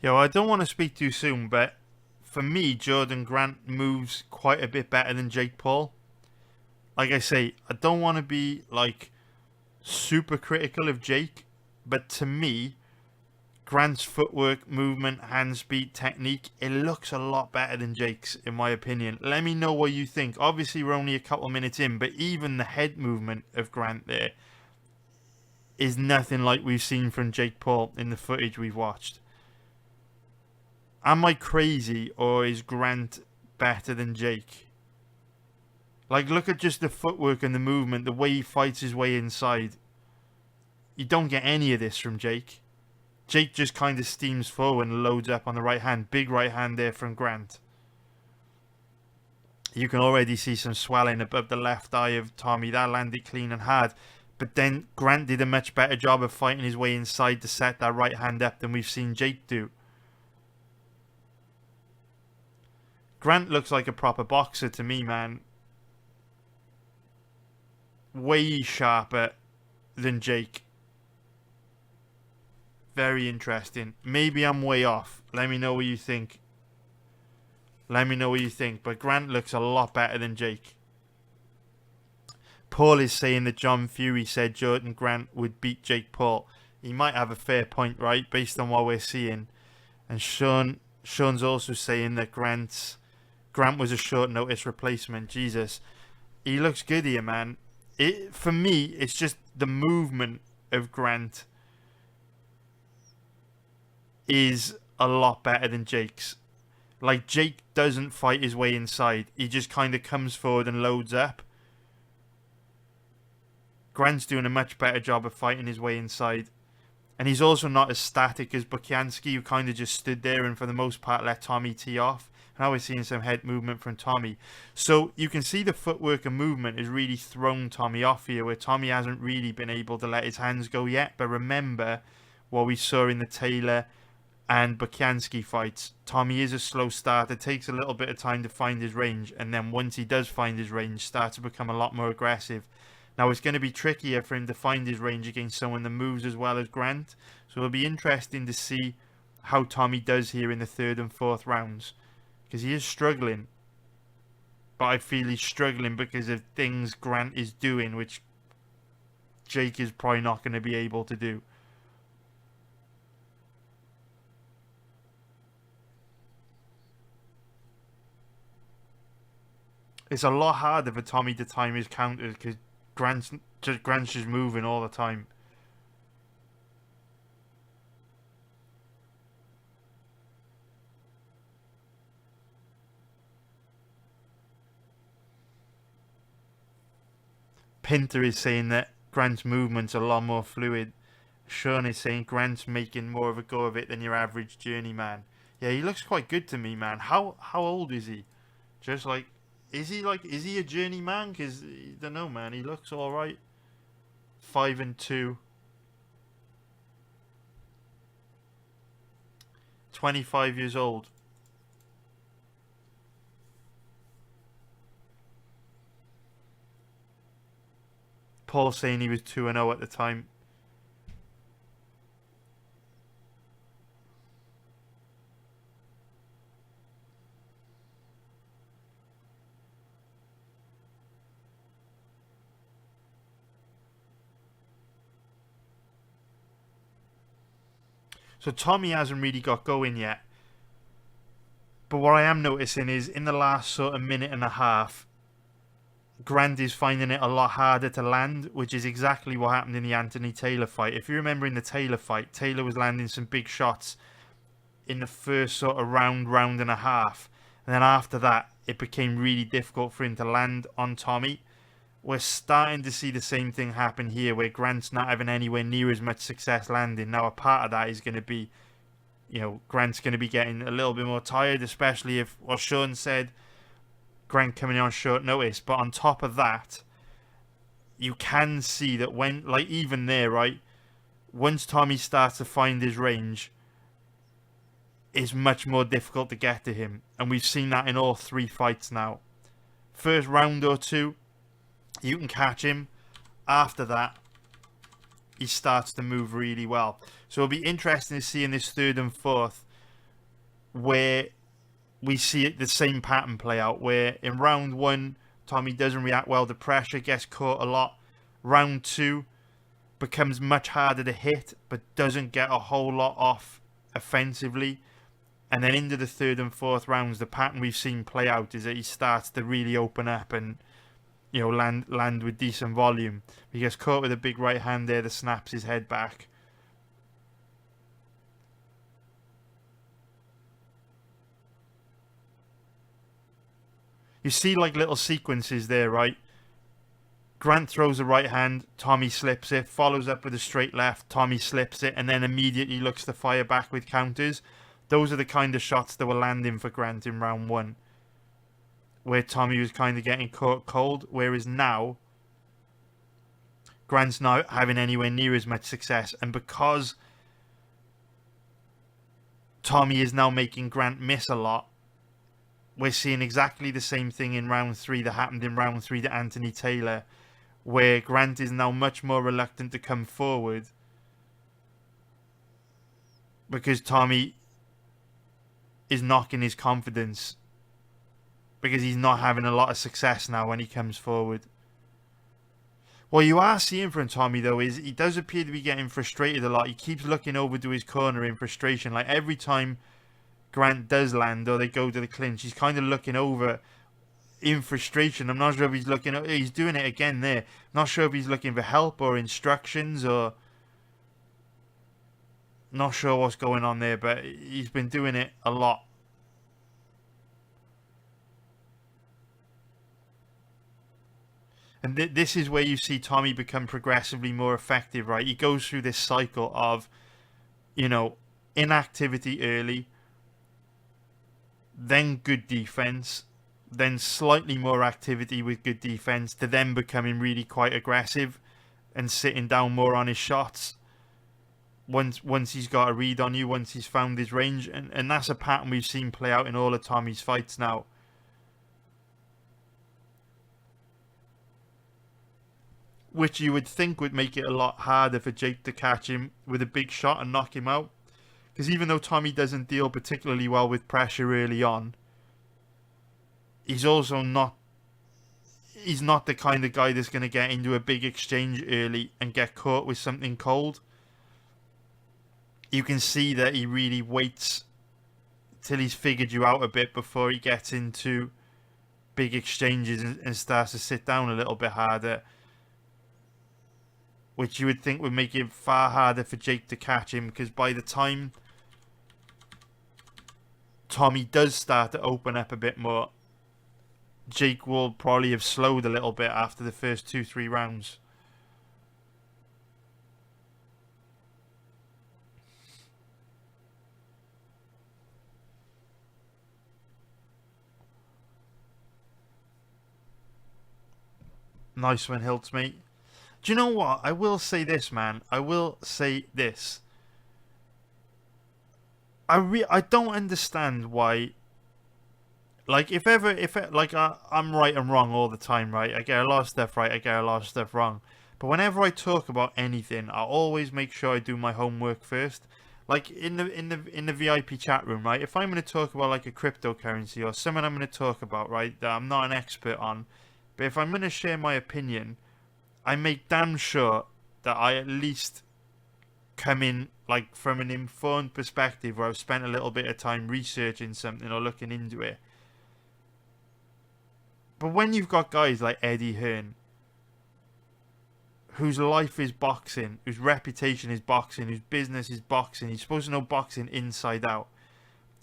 Yo, I don't want to speak too soon, but for me, Jordan Grant moves quite a bit better than Jake Paul. Like I say, I don't want to be like super critical of Jake, but to me, Grant's footwork, movement, hand speed, technique, it looks a lot better than Jake's, in my opinion. Let me know what you think. Obviously, we're only a couple minutes in, but even the head movement of Grant there is nothing like we've seen from Jake Paul in the footage we've watched. Am I crazy, or is Grant better than Jake? Like, look at just the footwork and the movement, the way he fights his way inside. You don't get any of this from Jake. Jake just kind of steams forward and loads up on the right hand. Big right hand there from Grant. You can already see some swelling above the left eye of Tommy. That landed clean and hard. But then Grant did a much better job of fighting his way inside to set that right hand up than we've seen Jake do. Grant looks like a proper boxer to me, man. Way sharper than Jake. Very interesting. Maybe I'm way off. Let me know what you think. Let me know what you think. But Grant looks a lot better than Jake. Paul is saying that John Fury said Jordan Grant would beat Jake Paul. He might have a fair point, right? Based on what we're seeing. And Sean's also saying that Grant was a short notice replacement. Jesus. He looks good here, man. For me, it's just the movement of Grant is a lot better than Jake's. Like, Jake doesn't fight his way inside. He just kind of comes forward and loads up. Grant's doing a much better job of fighting his way inside. And he's also not as static as Bukianski, who kind of just stood there and for the most part let Tommy tee off. Now we're seeing some head movement from Tommy. So you can see the footwork and movement has really thrown Tommy off here, where Tommy hasn't really been able to let his hands go yet. But remember what we saw in the Taylor and Bukianski fights. Tommy is a slow starter, takes a little bit of time to find his range, and then once he does find his range, starts to become a lot more aggressive. Now it's going to be trickier for him to find his range against someone that moves as well as Grant. So it'll be interesting to see how Tommy does here in the third and fourth rounds. Because he is struggling. But I feel he's struggling because of things Grant is doing, which Jake is probably not going to be able to do. It's a lot harder for Tommy to time his counters because Grant's just moving all the time. Pinter is saying that Grant's movement's a lot more fluid. Sean is saying Grant's making more of a go of it than your average journeyman. Yeah, he looks quite good to me, man. How old is he? Just like, is he a journeyman? Because I don't know, man. He looks all right. 5 and 2. 25 years old. Paul saying he was 2 and 0 at the time. So Tommy hasn't really got going yet. But what I am noticing is in the last sort of minute and a half, Grant is finding it a lot harder to land, which is exactly what happened in the Anthony Taylor fight. If you remember in the Taylor fight, Taylor was landing some big shots in the first sort of round and a half. And then after that, it became really difficult for him to land on Tommy. We're starting to see the same thing happen here, where Grant's not having anywhere near as much success landing. Now, a part of that is going to be, Grant's going to be getting a little bit more tired, especially if, what Sean said, Grant coming on short notice. But on top of that, you can see that when, like even there, right, once Tommy starts to find his range, it's much more difficult to get to him. And we've seen that in all 3 fights now. First round or 2, you can catch him. After that, he starts to move really well. So it'll be interesting to see in this 3rd and 4th where we see it, the same pattern play out, where in round 1, Tommy doesn't react well to pressure, gets caught a lot. Round 2 becomes much harder to hit, but doesn't get a whole lot off offensively. And then into the 3rd and 4th rounds, the pattern we've seen play out is that he starts to really open up and land with decent volume. He gets caught with a big right hand there that snaps his head back. You see like little sequences there, right? Grant throws a right hand, Tommy slips it, follows up with a straight left, Tommy slips it, and then immediately looks to fire back with counters. Those are the kind of shots that were landing for Grant in round 1, where Tommy was kind of getting caught cold, whereas now Grant's not having anywhere near as much success. And because Tommy is now making Grant miss a lot, we're seeing exactly the same thing in round 3 that happened in round 3 to Anthony Taylor, where Grant is now much more reluctant to come forward because Tommy is knocking his confidence, because he's not having a lot of success now when he comes forward. What you are seeing from Tommy, though, is he does appear to be getting frustrated a lot. He keeps looking over to his corner in frustration. Like every time Grant does land or they go to the clinch, he's kind of looking over in frustration. I'm not sure if he's looking... He's doing it again there. Not sure if he's looking for help or instructions, or... Not sure what's going on there, but he's been doing it a lot. And this is where you see Tommy become progressively more effective, right? He goes through this cycle of, inactivity early, then good defense, then slightly more activity with good defense, to then becoming really quite aggressive and sitting down more on his shots once he's got a read on you, once he's found his range. And that's a pattern we've seen play out in all of Tommy's fights now. Which you would think would make it a lot harder for Jake to catch him with a big shot and knock him out. Because even though Tommy doesn't deal particularly well with pressure early on, he's also not... He's not the kind of guy that's going to get into a big exchange early and get caught with something cold. You can see that he really waits till he's figured you out a bit before he gets into big exchanges and starts to sit down a little bit harder, which you would think would make it far harder for Jake to catch him, because by the time Tommy does start to open up a bit more, Jake will probably have slowed a little bit after the first 2-3 rounds. Nice one, Hilts, mate. Do you know what? I will say this, man. I will say this. I don't understand why. Like, I'm right and wrong all the time, right? I get a lot of stuff right, I get a lot of stuff wrong. But whenever I talk about anything, I always make sure I do my homework first. Like in the VIP chat room, right? If I'm going to talk about like a cryptocurrency or something I'm going to talk about, right, that I'm not an expert on, but if I'm going to share my opinion, I make damn sure that I at least come in like from an informed perspective where I've spent a little bit of time researching something or looking into it. But when you've got guys like Eddie Hearn, whose life is boxing, whose reputation is boxing, whose business is boxing, he's supposed to know boxing inside out,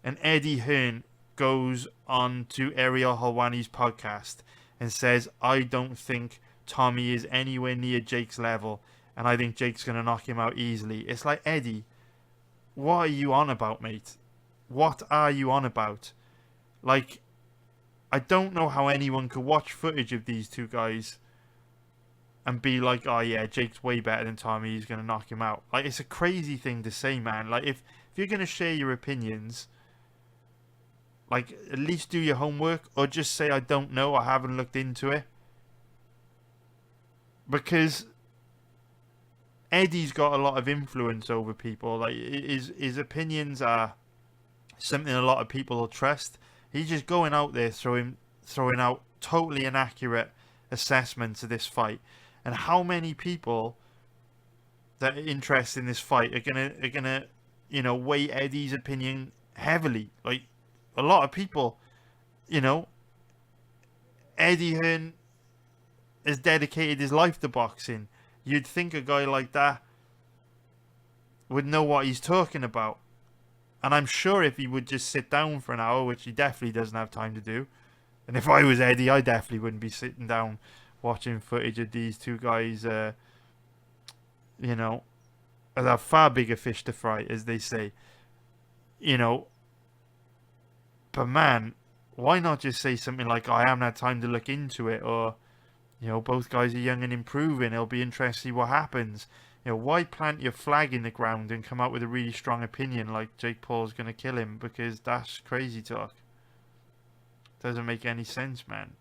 and Eddie Hearn goes on to Ariel Helwani's podcast and says, I don't think Tommy is anywhere near Jake's level, and I think Jake's going to knock him out easily. It's like, Eddie, what are you on about, mate? What are you on about? Like, I don't know how anyone could watch footage of these two guys and be like, oh yeah, Jake's way better than Tommy, he's going to knock him out. Like, it's a crazy thing to say, man. Like, if you're going to share your opinions, like, at least do your homework, or just say, I don't know, I haven't looked into it. Because Eddie's got a lot of influence over people. Like, his opinions are something a lot of people will trust. He's just going out there throwing out totally inaccurate assessments of this fight. And how many people that are interested in this fight are gonna weigh Eddie's opinion heavily? Like, a lot of people, Eddie Hearn has dedicated his life to boxing. You'd think a guy like that would know what he's talking about. And I'm sure if he would just sit down for an hour, which he definitely doesn't have time to do, and if I was Eddie, I definitely wouldn't be sitting down watching footage of these two guys, that have far bigger fish to fry, as they say. But man, why not just say something like, I haven't had time to look into it, or, both guys are young and improving, it'll be interesting to see what happens. Why plant your flag in the ground and come out with a really strong opinion like Jake Paul's going to kill him? Because that's crazy talk. Doesn't make any sense, man.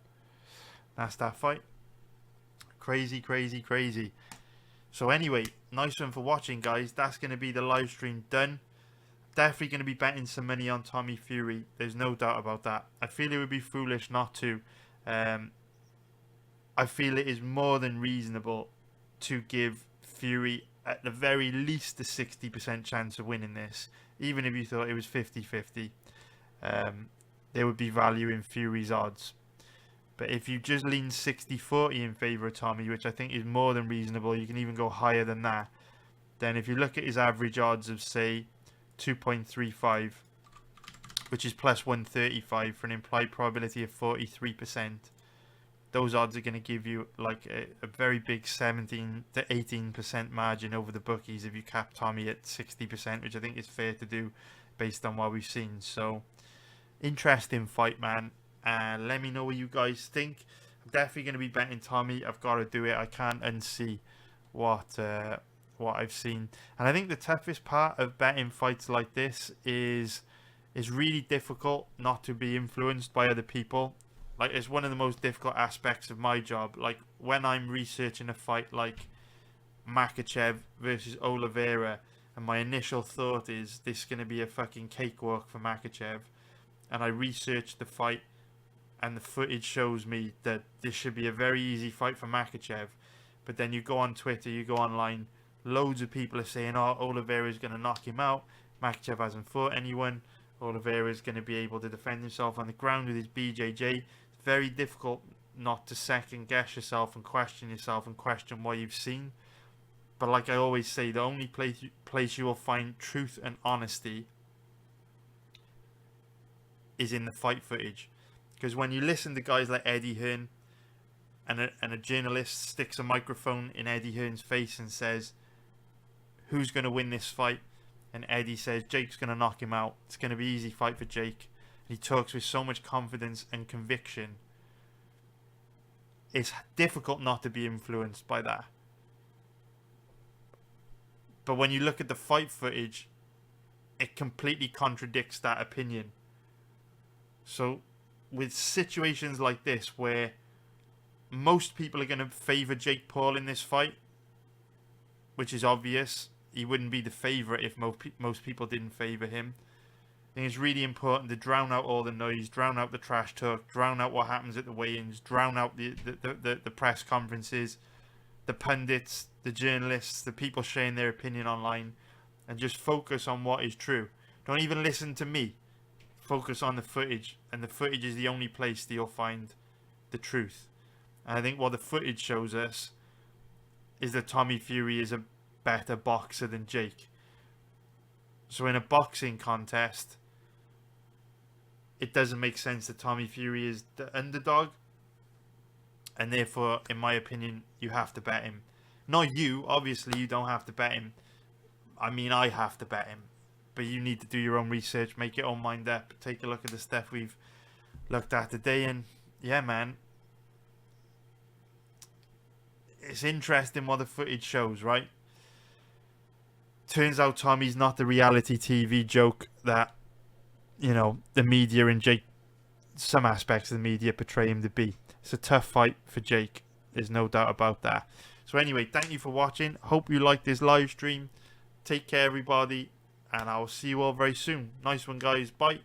That's that fight. Crazy, crazy, crazy. So anyway, nice one for watching, guys. That's going to be the live stream done. Definitely going to be betting some money on Tommy Fury. There's no doubt about that. I feel it would be foolish not to. I feel it is more than reasonable to give Fury at the very least a 60% chance of winning this. Even if you thought it was 50-50, there would be value in Fury's odds. But if you just lean 60-40 in favour of Tommy, which I think is more than reasonable, you can even go higher than that. Then if you look at his average odds of, say, 2.35, which is plus 135 for an implied probability of 43%, those odds are going to give you like a very big 17 to 18% margin over the bookies if you cap Tommy at 60%, which I think is fair to do based on what we've seen. So, interesting fight, man. Let me know what you guys think. I'm definitely going to be betting Tommy. I've got to do it. I can't unsee what I've seen. And I think the toughest part of betting fights like this is really difficult not to be influenced by other people. Like, it's one of the most difficult aspects of my job. Like, when I'm researching a fight like Makhachev versus Oliveira, and my initial thought is this is going to be a fucking cakewalk for Makhachev, and I research the fight, and the footage shows me that this should be a very easy fight for Makhachev. But then you go on Twitter, you go online, loads of people are saying, oh, Oliveira is going to knock him out. Makhachev hasn't fought anyone. Oliveira is going to be able to defend himself on the ground with his BJJ. It's very difficult not to second guess yourself and question what you've seen. But like I always say, the only place you will find truth and honesty is in the fight footage. Because when you listen to guys like Eddie Hearn, and a journalist sticks a microphone in Eddie Hearn's face and says, who's going to win this fight? And Eddie says, Jake's going to knock him out. It's going to be an easy fight for Jake. He talks with so much confidence and conviction. It's difficult not to be influenced by that. But when you look at the fight footage, it completely contradicts that opinion. So with situations like this where most people are going to favour Jake Paul in this fight, which is obvious. He wouldn't be the favourite if most people didn't favour him. I think it's really important to drown out all the noise, drown out the trash talk, drown out what happens at the weigh-ins, drown out the press conferences, the pundits, the journalists, the people sharing their opinion online, and just focus on what is true. Don't even listen to me. Focus on the footage, and the footage is the only place that you'll find the truth. And I think what the footage shows us is that Tommy Fury is a better boxer than Jake. So in a boxing contest, it doesn't make sense that Tommy Fury is the underdog. And therefore, in my opinion, you have to bet him. Not you, obviously you don't have to bet him. I mean, I have to bet him. But you need to do your own research, make your own mind up, take a look at the stuff we've looked at today. And yeah, man, it's interesting what the footage shows, right? Turns out Tommy's not the reality TV joke that, you know, the media and Jake, some aspects of the media portray him to be. It's a tough fight for Jake. There's no doubt about that. So anyway, thank you for watching. Hope you liked this live stream. Take care, everybody. And I'll see you all very soon. Nice one, guys. Bye.